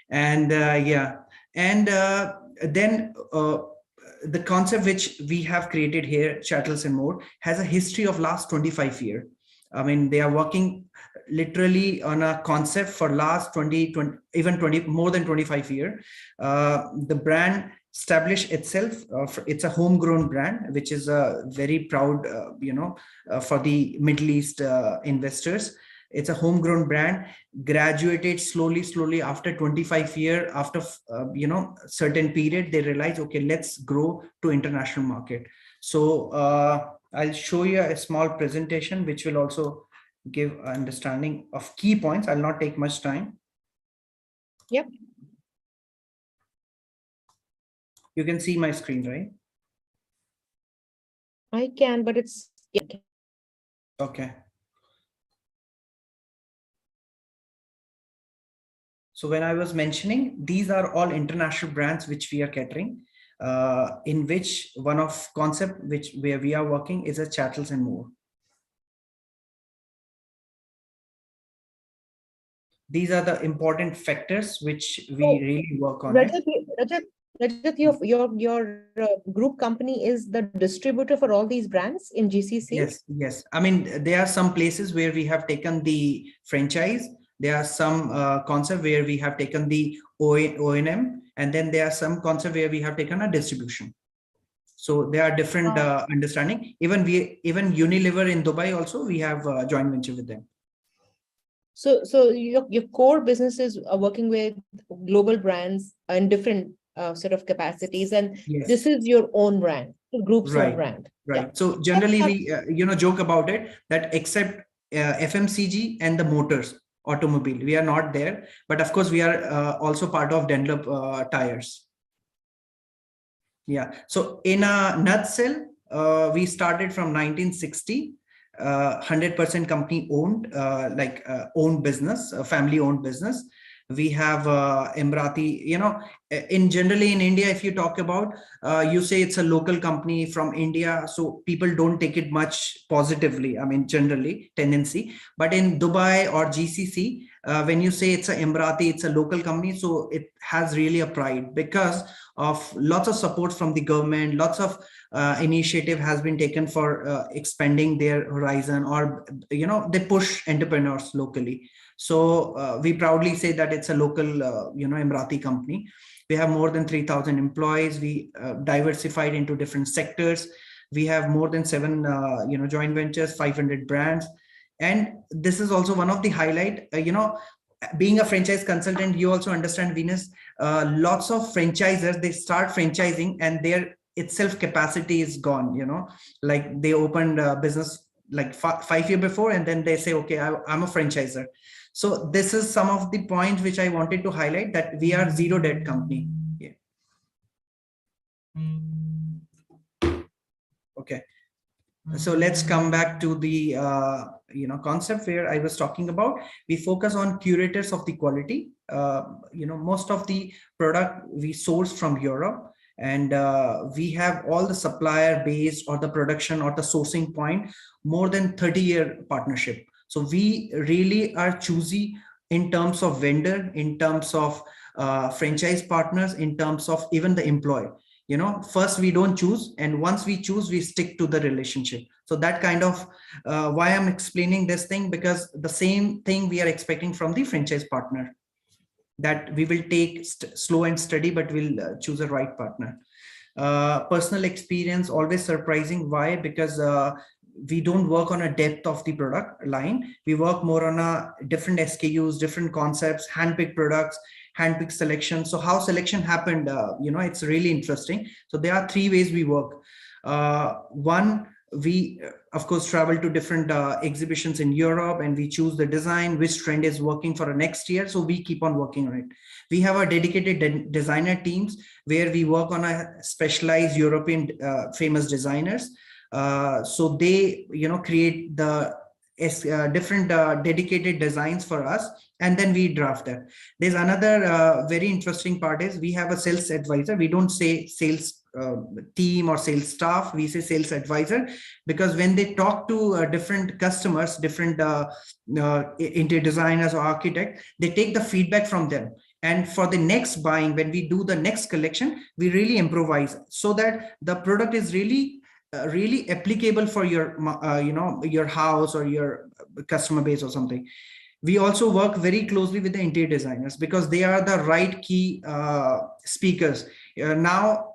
And yeah, and then the concept which we have created here, Chattels and More, has a history of last 25 years. I mean, they are working literally on a concept for last 20, even more than 25 years. The brand established itself. It's a homegrown brand, which is a very proud, you know, for the Middle East investors. It's a homegrown brand, graduated slowly after 25 years, after certain period, they realize, okay, let's grow to international market. So I'll show you a small presentation which will also give understanding of key points. I'll not take much time. Yep. You can see my screen, right? I can, but it's Okay. So when I was mentioning, these are all international brands which we are catering, in which one of concept where we are working is a chattels and more. These are the important factors which we really work on. Rajat, your group company is the distributor for all these brands in GCC? Yes. I mean, there are some places where we have taken the franchise. There are some concept where we have taken the O&M, and then there are some concept where we have taken a distribution. So there are different understanding. Even Unilever in Dubai also, we have a joint venture with them. So your core businesses are working with global brands in different sort of capacities, and this is your own brand, the group's own brand. Right. Yeah. So generally we joke about it that except FMCG and the motors, automobile, we are not there. But of course, we are also part of Dunlop tires. Yeah. So in a nutshell, we started from 1960. 100% company owned, owned business, family owned business. We have Emirati, generally in India, if you talk about, you say it's a local company from India, so people don't take it much positively. I mean, generally tendency, but in Dubai or GCC, when you say it's a Emirati, it's a local company, so it has really a pride because of lots of support from the government, lots of initiative has been taken for expanding their horizon, or they push entrepreneurs locally. So we proudly say that it's a local Emirati company. We have more than 3,000 employees. We diversified into different sectors. We have more than 7 joint ventures, 500 brands. And this is also one of the highlight, being a franchise consultant, you also understand, Venus, lots of franchisers, they start franchising and their itself capacity is gone, like they opened a business like 5 years before, and then they say, okay, I'm a franchisor. So this is some of the points which I wanted to highlight, that we are zero debt company. Yeah. Okay. So let's come back to the concept where I was talking about. We focus on curators of the quality. Most of the product we source from Europe, and we have all the supplier base or the production or the sourcing point, more than 30-year partnership. So we really are choosy in terms of vendor, in terms of franchise partners, in terms of even the employee. First we don't choose, and once we choose, we stick to the relationship. So that kind of why I'm explaining this thing, because the same thing we are expecting from the franchise partner, that we will take slow and steady, but we'll choose a right partner. Personal experience, always surprising. Why? Because we don't work on a depth of the product line. We work more on a different SKUs, different concepts, handpicked products, handpicked selection. So how selection happened, it's really interesting. So there are 3 ways we work. One, we of course travel to different exhibitions in Europe, and we choose the design, which trend is working for the next year. So we keep on working on it. We have our dedicated designer teams where we work on a specialized European famous designers. So they create the different dedicated designs for us, and then we draft that. There's another very interesting part is we have a sales advisor. We don't say sales team or sales staff, we say sales advisor, because when they talk to different customers, different interior designers or architect, they take the feedback from them. And for the next buying, when we do the next collection, we really improvise so that the product is really applicable for your your house or your customer base or something. We also work very closely with the interior designers, because they are the right key speakers. Now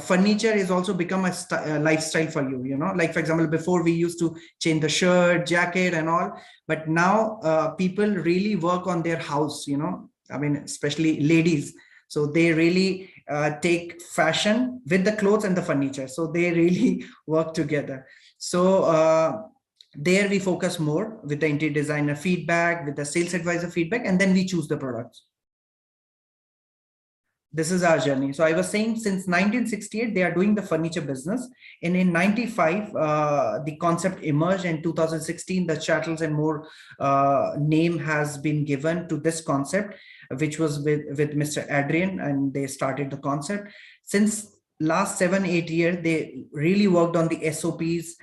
furniture is also become a lifestyle for you, you know, like for example, before we used to change the shirt, jacket and all, but now people really work on their house, you know, I mean, especially ladies. So they really take fashion with the clothes and the furniture. So they really work together. So there we focus more with the interior designer feedback, with the sales advisor feedback, and then we choose the products. This is our journey. So I was saying since 1968, they are doing the furniture business. And in 95, the concept emerged. In 2016, the Chattels and More name has been given to this concept, which was with Mr. Adrian, and they started the concept. Since last 7-8 years, they really worked on the SOPs,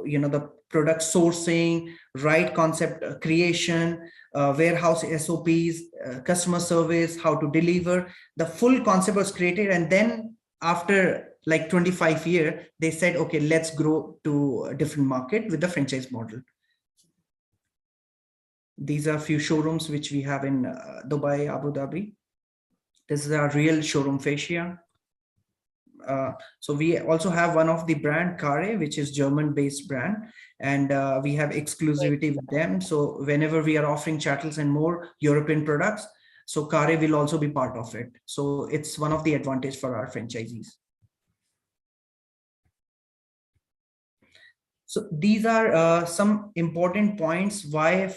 you know, the product sourcing, right concept creation, warehouse SOPs, customer service, how to deliver. The full concept was created. And then after like 25 years, they said, okay, let's grow to a different market with the franchise model. These are a few showrooms which we have in Dubai, Abu Dhabi. This is our real showroom fascia. So we also have one of the brand Kare, which is German-based brand, and we have exclusivity with them. So whenever we are offering Chattels and More European products, so Kare will also be part of it. So it's one of the advantage for our franchisees. So these are some important points why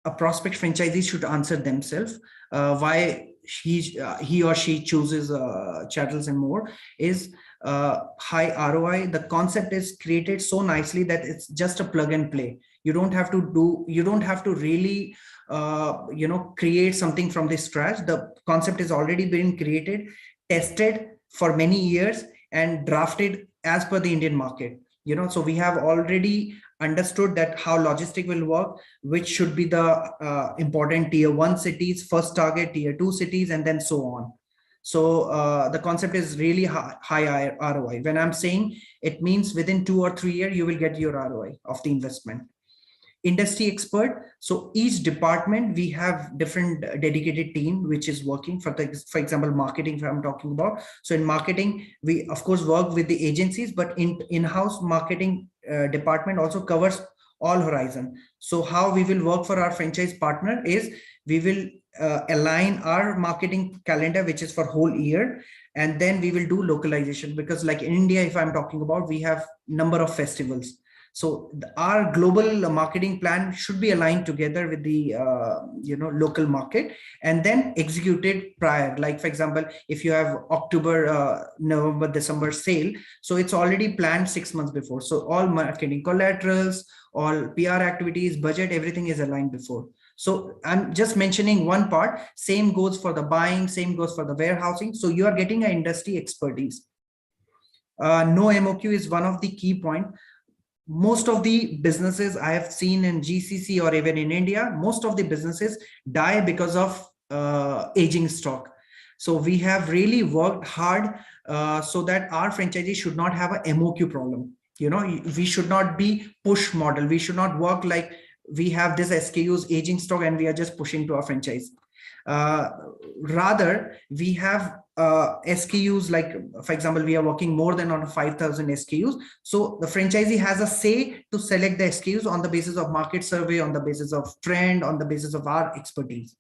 a prospect franchisee should answer themselves. Why he or she chooses Chattels and More is high ROI. The concept is created so nicely that it's just a plug and play. You don't have to really you know, create something from the scratch. The concept is already been created, tested for many years, and drafted as per the Indian market. You know, so we have already understood that how logistic will work, which should be the important tier 1 cities, first target tier 2 cities, and then so on. So the concept is really high ROI. When I'm saying, it means within 2 or 3 years, you will get your ROI of the investment. Industry expert. So each department, we have different dedicated team, which is working for example, marketing, if I'm talking about. So in marketing, we of course work with the agencies, but in-house marketing department also covers all horizon. So how we will work for our franchise partner is we will align our marketing calendar, which is for whole year. And then we will do localization, because like in India, if I'm talking about, we have number of festivals. So our global marketing plan should be aligned together with the you know, local market, and then executed prior. Like for example, if you have October, November, December sale, so it's already planned 6 months before. So all marketing collaterals, all PR activities, budget, everything is aligned before. So I'm just mentioning one part. Same goes for the buying, same goes for the warehousing. So you are getting an industry expertise. No MOQ is one of the key points. Most of the businesses I have seen in GCC or even in India, most of the businesses die because of aging stock. So we have really worked hard so that our franchisees should not have a MOQ problem. You know, we should not be push model. We should not work like we have this SKUs aging stock and we are just pushing to our franchise. Rather, we have SKUs, like for example, we are working more than on 5,000 SKUs. So the franchisee has a say to select the SKUs on the basis of market survey, on the basis of trend, on the basis of our expertise.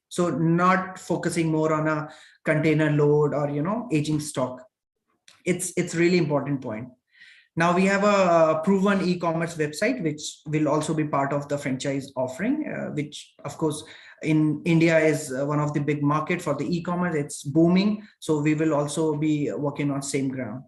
So not focusing more on a container load or, you know, aging stock. It's really important point. Now we have a proven e-commerce website, which will also be part of the franchise offering, which of course in India is one of the big market for the e-commerce. It's booming. So we will also be working on same ground.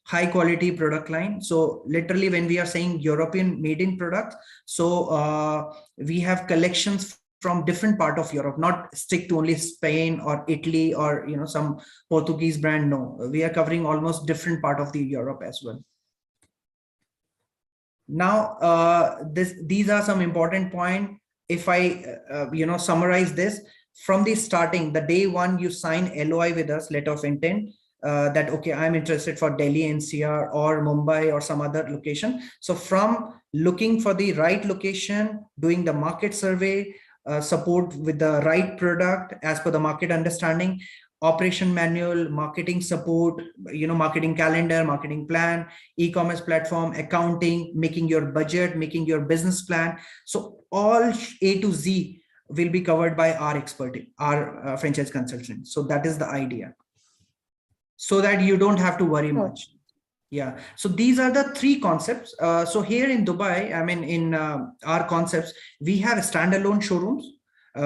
High quality product line. So literally when we are saying European made in products, so we have collections from different part of Europe, not stick to only Spain or Italy or, you know, some Portuguese brand. No, we are covering almost different part of the Europe as well. Now, these are some important points. If I, you know, summarize this from the starting, the day one you sign LOI with us, letter of intent, that, okay, I'm interested for Delhi, NCR or Mumbai or some other location. So from looking for the right location, doing the market survey, support with the right product as per the market understanding, operation manual, marketing support, marketing calendar, marketing plan, e-commerce platform, accounting, making your budget, making your business plan. So all A to Z will be covered by our expert, our franchise consultant. So that is the idea, so that you don't have to worry much. Yeah. So these are the three concepts. So here in Dubai, I mean, in our concepts, we have standalone showrooms,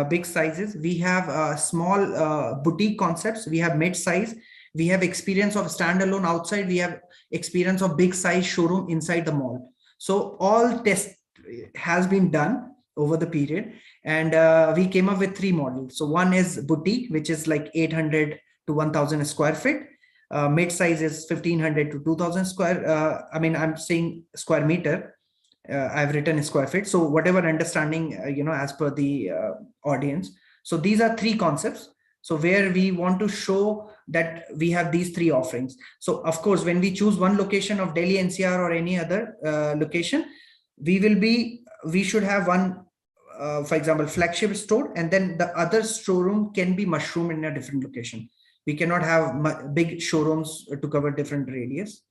big sizes. We have small boutique concepts. We have mid-size. We have experience of standalone outside. We have experience of big size showroom inside the mall. So all test has been done over the period, and we came up with three models. So one is boutique, which is like 800 to 1000 square feet. Mid-size is 1500 to 2000 square. I'm saying square meter. I've written square feet. So whatever understanding, as per the audience. So these are three concepts. So where we want to show that we have these three offerings. So of course, when we choose one location of Delhi NCR or any other location, we should have one, for example, flagship store, and then the other showroom can be mushroom in a different location. We cannot have big showrooms to cover different radius.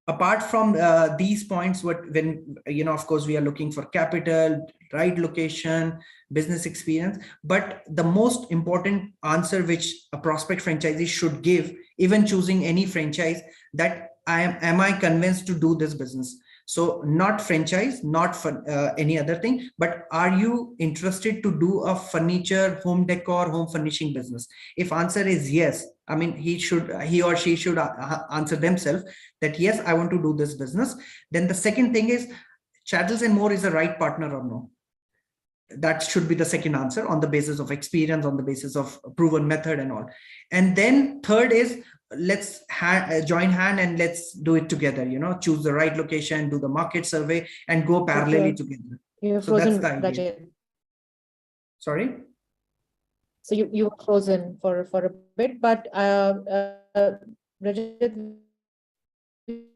Apart from these points, of course, we are looking for capital, right location, business experience. But the most important answer which a prospect franchisee should give, even choosing any franchise, that am I convinced to do this business? So not franchise, not for any other thing, but are you interested to do a furniture, home decor, home furnishing business? If answer is yes, he or she should answer themselves that yes, I want to do this business. Then the second thing is, Chattels and More is the right partner or no? That should be the second answer, on the basis of experience, on the basis of proven method and all. And then third is, let's join hand and let's do it together, choose the right location, do the market survey, and go parallelly together. You're so frozen, that's the idea. Rajat. Sorry? So you were frozen for a bit, but Rajat,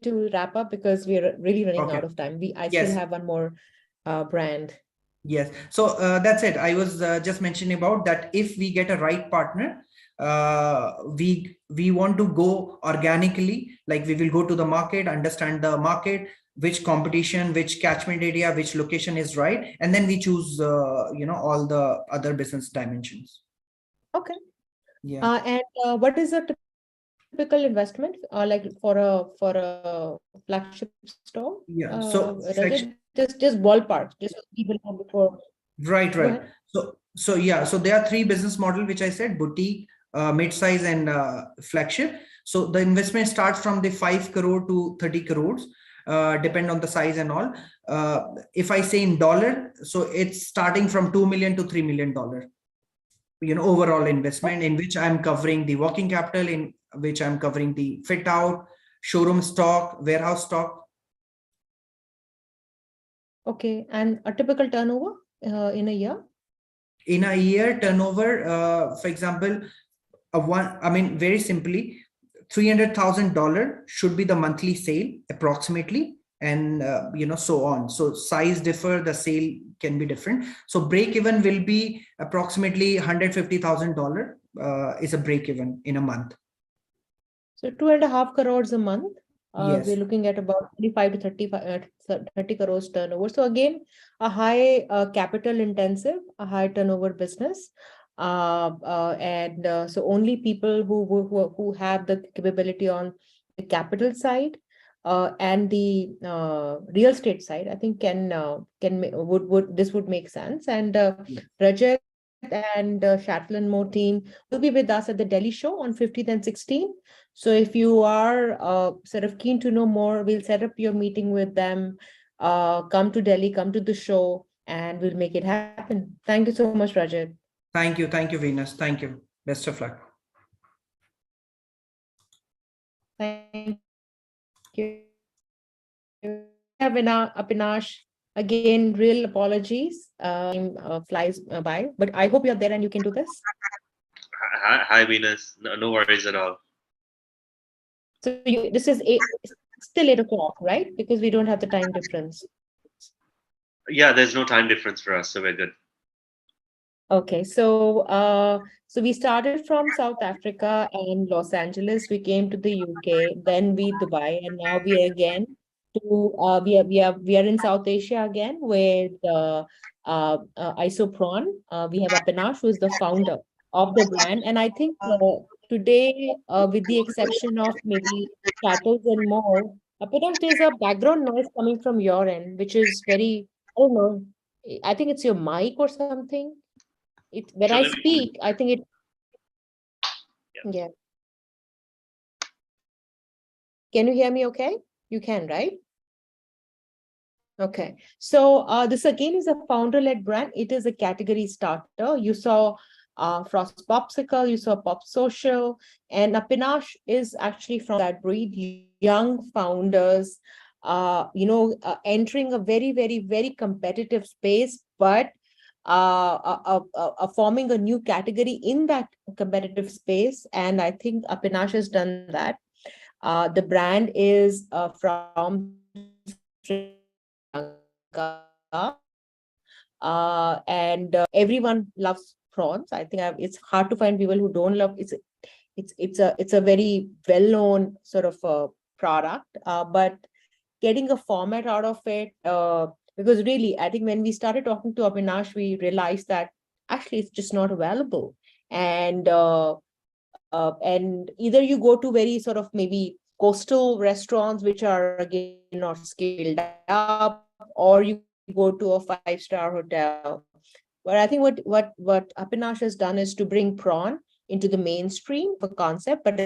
to wrap up, because we are really running out of time. I still have one more brand. Yes. So that's it. I was just mentioning about that. If we get a right partner, we want to go organically, like we will go to the market, understand the market, which competition, which catchment area, which location is right, and then we choose all the other business dimensions. Okay. Yeah. And what is a typical investment like for a flagship store? Yeah. So just ballpark, just so people know before. Right. So yeah, so there are three business model which I said: boutique, mid-size, and flagship. So the investment starts from the 5 crore to 30 crores, depend on the size and all. If I say in dollar, so it's starting from $2 million to $3 million. Overall investment, in which I'm covering the working capital, in which I'm covering the fit out, showroom stock, warehouse stock. Okay, and a typical turnover in a year? In a year, turnover, for example, very simply, $300,000 should be the monthly sale approximately, and so on. So size differ, the sale can be different. So break even will be approximately $150,000 is a break even in a month. So 2.5 crores a month. Yes. We're looking at about 25 to 30 crores turnover. So again, a high capital intensive, a high turnover business. So only people who have the capability on the capital side and the real estate side, I think this would make sense. And Rajat and Shattle & More team will be with us at the Delhi show on 15th and 16th. So if you are sort of keen to know more, we'll set up your meeting with them. Come to Delhi, come to the show, and we'll make it happen. Thank you so much, Rajat. Thank you, Venus. Thank you. Best of luck. Thank you. Avinash, again, real apologies. Time flies by, but I hope you're there and you can do this. Hi, Venus. No worries at all. So this is still 8 o'clock, right? Because we don't have the time difference. Yeah, there's no time difference for us, so we're good. Okay, so we started from South Africa and Los Angeles. We came to the UK, then we Dubai, and now we are again to we are in South Asia again with Isopron. We have Apinash, who is the founder of the brand, and I think today, with the exception of maybe chattels and more, Apinash, there's a background noise coming from your end, which is very, I don't know. I think it's your mic or something. It when Sure, I let me move speak, I think it, Yeah. yeah. Can you hear me okay? You can, right? Okay. So this again is a founder-led brand. It is a category starter. You saw Frost Popsicle, you saw Pop Social, and Pinache is actually from that breed, young founders, entering a very, very, very competitive space, but forming a new category in that competitive space. And I think Pinache has done that. The brand is from Sri Lanka, and everyone loves prawns. I think it's hard to find people who don't love it. It's a very well-known sort of product, but getting a format out of it, because really, I think when we started talking to Avinash, we realized that actually it's just not available. And either you go to very sort of maybe coastal restaurants, which are again not scaled up, or you go to a 5-star hotel. But I think what Apinash has done is to bring prawn into the mainstream for concept, but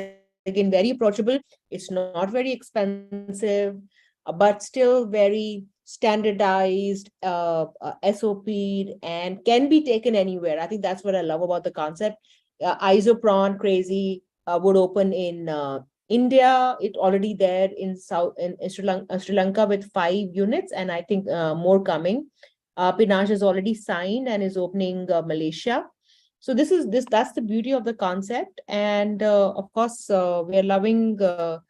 again, very approachable. It's not very expensive, but still very standardized, SOP, and can be taken anywhere. I think that's what I love about the concept. Iso prawn crazy would open in India. It already there in Sri Lanka with 5 units, and I think more coming. Pinache is already signed and is opening Malaysia. So that's the beauty of the concept, and of course we are loving the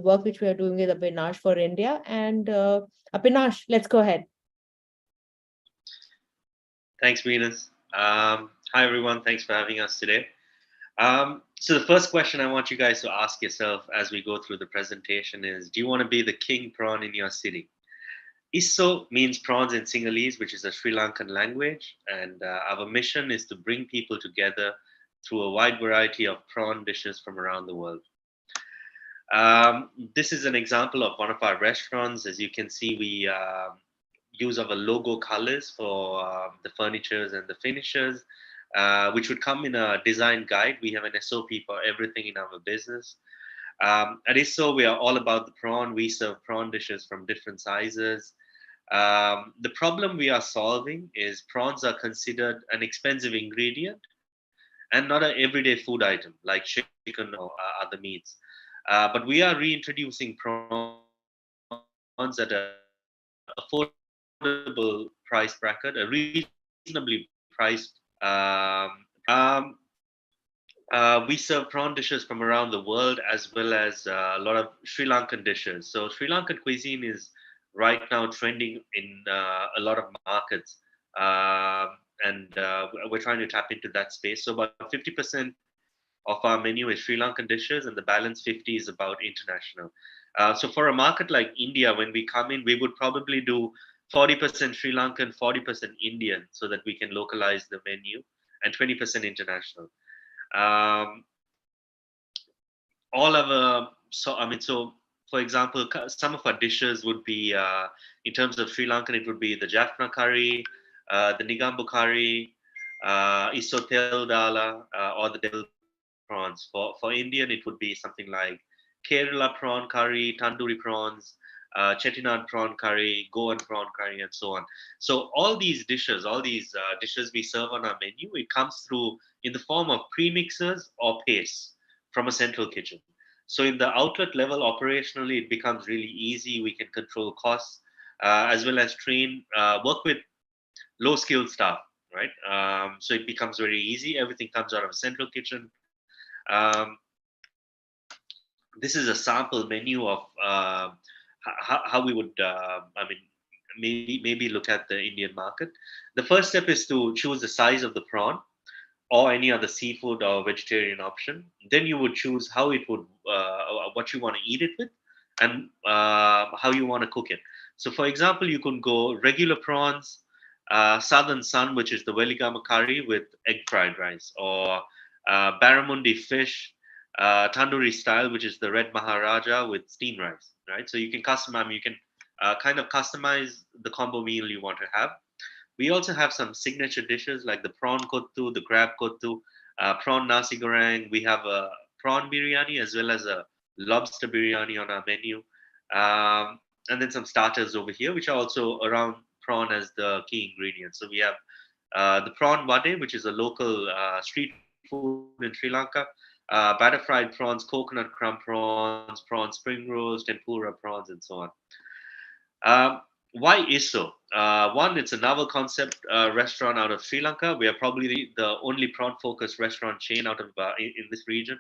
work which we are doing with Pinache for India. And Pinache, let's go ahead. Thanks, Venus. Hi, everyone. Thanks for having us today. So the first question I want you guys to ask yourself as we go through the presentation is, do you want to be the king prawn in your city? Isso means prawns in Sinhalese, which is a Sri Lankan language, and our mission is to bring people together through a wide variety of prawn dishes from around the world. This is an example of one of our restaurants. As you can see, we use our logo colors for the furnitures and the finishers, which would come in a design guide. We have an SOP for everything in our business. At ISO, we are all about the prawn. We serve prawn dishes from different sizes. The problem we are solving is prawns are considered an expensive ingredient and not an everyday food item like chicken or other meats. But we are reintroducing prawns at an affordable price bracket, a reasonably priced. We serve prawn dishes from around the world as well as a lot of Sri Lankan dishes. So Sri Lankan cuisine is right now trending in a lot of markets, and we're trying to tap into that space. So about 50% of our menu is Sri Lankan dishes, and the balance 50 is about international. So for a market like India, when we come in, we would probably do 40% Sri Lankan, 40% Indian, so that we can localize the menu, and 20% international. All of so for example, some of our dishes would be in terms of Sri Lankan, it would be the Jaffna curry, the Nigambu curry, Isotel Dala, or the devil prawns. For Indian, it would be something like Kerala prawn curry, tandoori prawns, Chettinad prawn curry, Goan prawn curry, and so on. So all these dishes we serve on our menu, it comes through in the form of premixes or pastes from a central kitchen. So in the outlet level, operationally, it becomes really easy. We can control costs as well as work with low-skilled staff, right? So it becomes very easy. Everything comes out of a central kitchen. This is a sample menu of how we would, maybe look at the Indian market. The first step is to choose the size of the prawn or any other seafood or vegetarian option. Then you would choose how it would, what you want to eat it with, and how you want to cook it. So, for example, you could go regular prawns, Southern Sun, which is the Veligama curry with egg fried rice, or barramundi fish, tandoori style, which is the red Maharaja with steamed rice, right? So you can customize, you can kind of customize the combo meal you want to have. We also have some signature dishes like the prawn kottu, the crab kottu, prawn nasi goreng. We have a prawn biryani as well as a lobster biryani on our menu. And then some starters over here, which are also around prawn as the key ingredient. So we have the prawn vade, which is a local street food in Sri Lanka. Batter fried prawns, coconut crumb prawns, prawn spring rolls, tempura prawns, and so on. Why ISO? One, it's a novel concept restaurant out of Sri Lanka. We are probably the only prawn-focused restaurant chain out of in this region.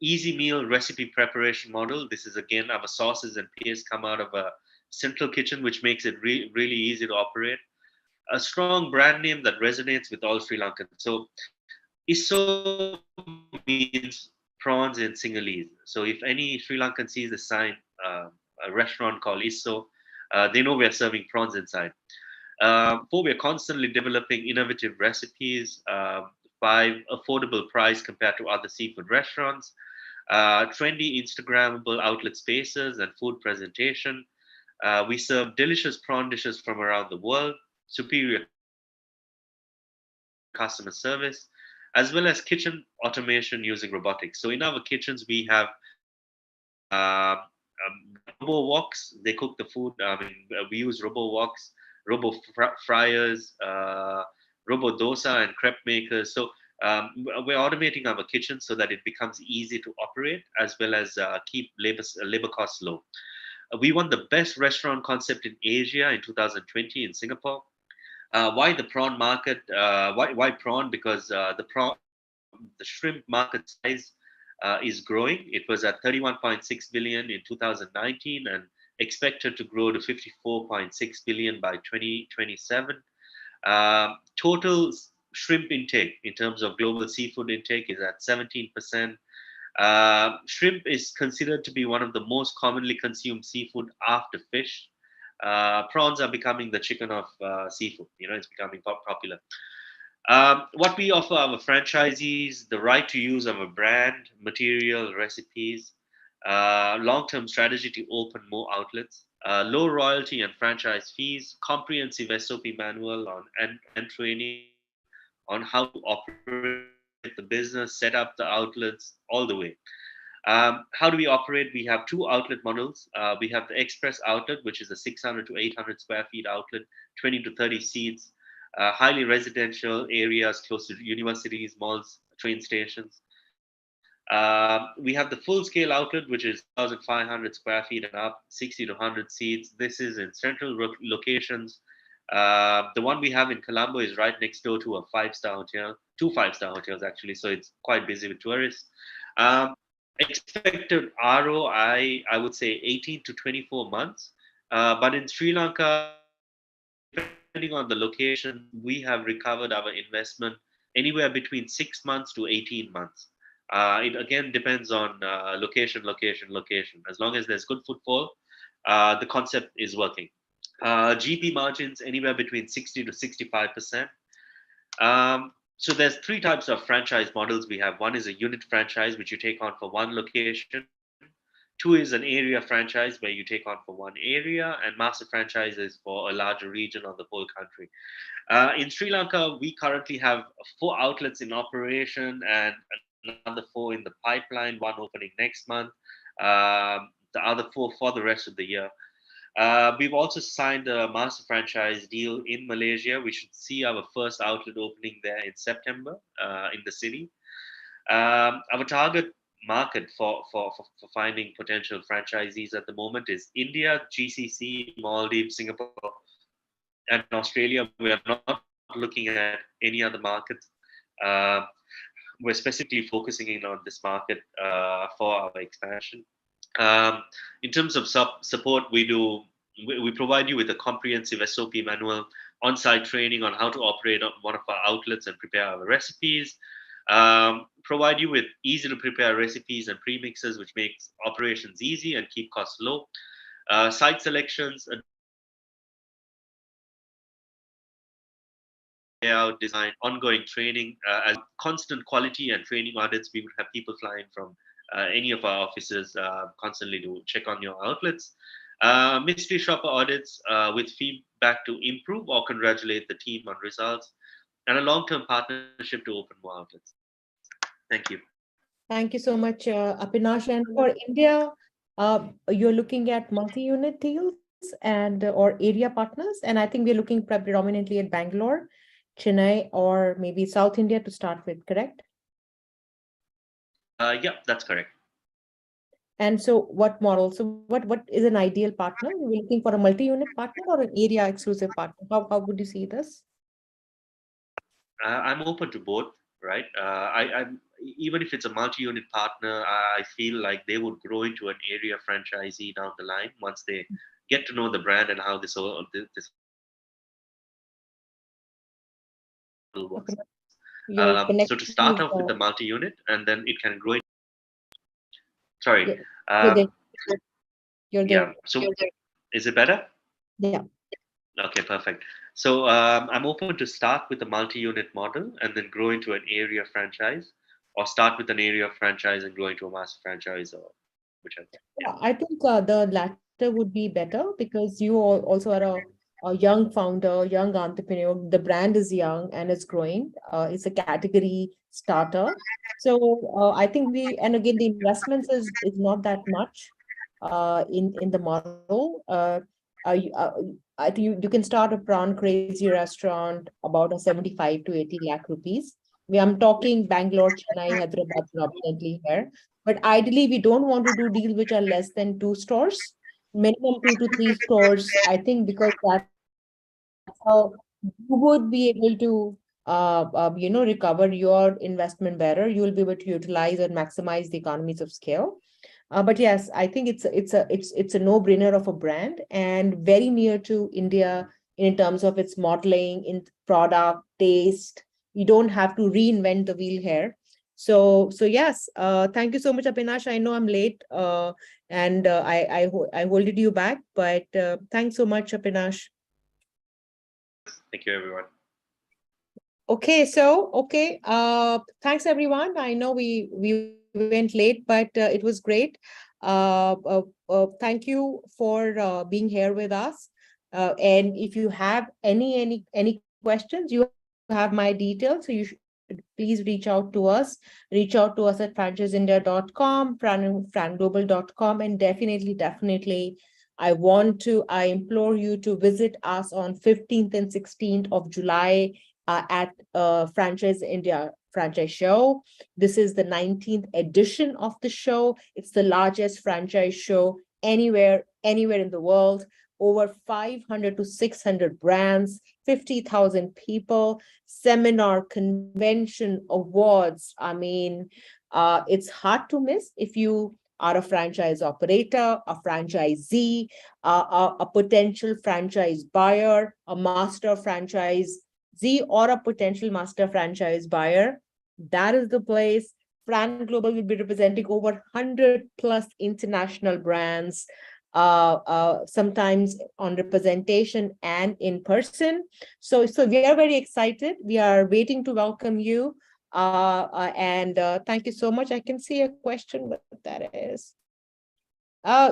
Easy meal recipe preparation model. This is again, our sauces and paste come out of a central kitchen, which makes it really easy to operate. A strong brand name that resonates with all Sri Lankans. So ISO means prawns in Sinhalese. So if any Sri Lankan sees the sign, a restaurant called ISO, they know we are serving prawns inside. Four, we are constantly developing innovative recipes. Five, affordable price compared to other seafood restaurants. Trendy Instagrammable outlet spaces and food presentation. We serve delicious prawn dishes from around the world, superior customer service, as well as kitchen automation using robotics. So in our kitchens, we have robo woks. They cook the food. We use robo woks, robo fryers, robo dosa, and crepe makers. So we're automating our kitchen so that it becomes easy to operate, as well as keep labor costs low. We won the best restaurant concept in Asia in 2020 in Singapore. Why the prawn market? Why prawn? Because the shrimp market size is growing. It was at 31.6 billion in 2019 and expected to grow to 54.6 billion by 2027. Total shrimp intake in terms of global seafood intake is at 17%. Shrimp is considered to be one of the most commonly consumed seafood after fish. Prawns are becoming the chicken of seafood. It's becoming popular. What we offer our franchisees, the right to use our brand, material, recipes, long-term strategy to open more outlets, low royalty and franchise fees, comprehensive SOP manual and training on how to operate the business, set up the outlets, all the way. How do we operate? We have two outlet models. We have the Express outlet, which is a 600 to 800 square feet outlet, 20 to 30 seats, highly residential areas close to universities, malls, train stations. We have the full-scale outlet, which is 1,500 square feet and up, 60 to 100 seats. This is in central locations. The one we have in Colombo is right next door to a five-star hotel, two five-star hotels actually, so it's quite busy with tourists. Expected ROI, I would say 18 to 24 months. But in Sri Lanka, depending on the location, we have recovered our investment anywhere between 6 months to 18 months. It again depends on location. As long as there's good footfall, the concept is working. GP margins anywhere between 60 to 65%. So there's three types of franchise models we have. One is a unit franchise, which you take on for one location. Two is an area franchise where you take on for one area, and master franchises for a larger region or the whole country. In Sri Lanka, we currently have 4 outlets in operation and another 4 in the pipeline, one opening next month, the other 4 for the rest of the year. We've also signed a master franchise deal in Malaysia. We should see our first outlet opening there in September in the city. Our target market for finding potential franchisees at the moment is India, GCC, Maldives, Singapore, and Australia. We are not looking at any other markets. We're specifically focusing in on this market for our expansion. In terms of support, we do we provide you with a comprehensive SOP manual, on-site training on how to operate on one of our outlets and prepare our recipes. Provide you with easy to prepare recipes and premixes, which makes operations easy and keep costs low. Site selections, layout design, ongoing training, as constant quality and training audits. We would have people flying from any of our offices constantly to check on your outlets. Mystery shopper audits with feedback to improve or congratulate the team on results, and a long-term partnership to open more outlets. Thank you. Thank you so much, Apinash. And for India, you're looking at multi-unit deals and or area partners. And I think we're looking predominantly at Bangalore, Chennai, or maybe South India to start with, correct? Yeah, that's correct. And so what model? So what is an ideal partner? You're looking for a multi-unit partner or an area exclusive partner? How would you see this? I'm open to both, right? I'm even if it's a multi-unit partner, I feel like they would grow into an area franchisee down the line once they get to know the brand and how this works. So to start off with the multi-unit, and then it can grow. Sorry. You're there. So is it better? Yeah. Okay, perfect. So I'm open to start with a multi-unit model and then grow into an area franchise, or start with an area franchise and grow into a master franchise, or whichever. Yeah, I think the latter would be better because you also are a young founder, young entrepreneur. The brand is young and it's growing. It's a category starter. So I think and again, the investments is not that much in the model. I think you can start a prawn crazy restaurant about a 75 to 80 lakh rupees. I'm talking Bangalore, Chennai, Hyderabad, predominantly here. But ideally, we don't want to do deals which are less than 2 stores, minimum 2 to 3 stores. I think because that's how you would be able to, recover your investment better. You will be able to utilize and maximize the economies of scale. But yes, I think it's a no-brainer of a brand and very near to India in terms of its modeling, in product, taste. You don't have to reinvent the wheel here. So yes, thank you so much, Apinash. I know I'm late and I holded you back, but thanks so much, Apinash. Thank you, everyone. Okay, thanks everyone. I know we went late, but it was great. Thank you for being here with us. And if you have any questions, you have my details, so you should please reach out to us. Reach out to us at franchiseindia.com, franglobal.com, and definitely, I implore you to visit us on 15th and 16th of July at Franchise India Franchise Show. This is the 19th edition of the show. It's the largest franchise show anywhere in the world. Over 500 to 600 brands, 50,000 people, seminar, convention, awards. I mean, it's hard to miss if you are a franchise operator, a franchisee, a potential franchise buyer, a master franchisee, or a potential master franchise buyer. That is the place. Fran Global will be representing over 100 plus international brands, sometimes on representation and in person. So we are very excited. We are waiting to welcome you. And thank you so much. I can see a question, what that is.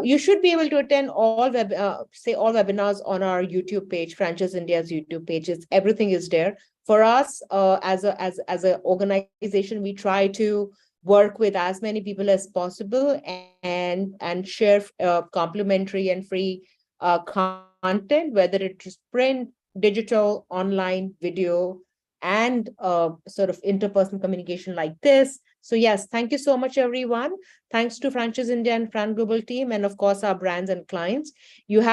You should be able to attend all webinars on our YouTube page, Franchise India's YouTube pages. Everything is there. For us, as an organization, we try to work with as many people as possible and share complimentary and free content, whether it's print, digital, online, video, and sort of interpersonal communication like this. So yes, thank you so much, everyone. Thanks to Franchise India and Fran Global team, and of course, our brands and clients. You have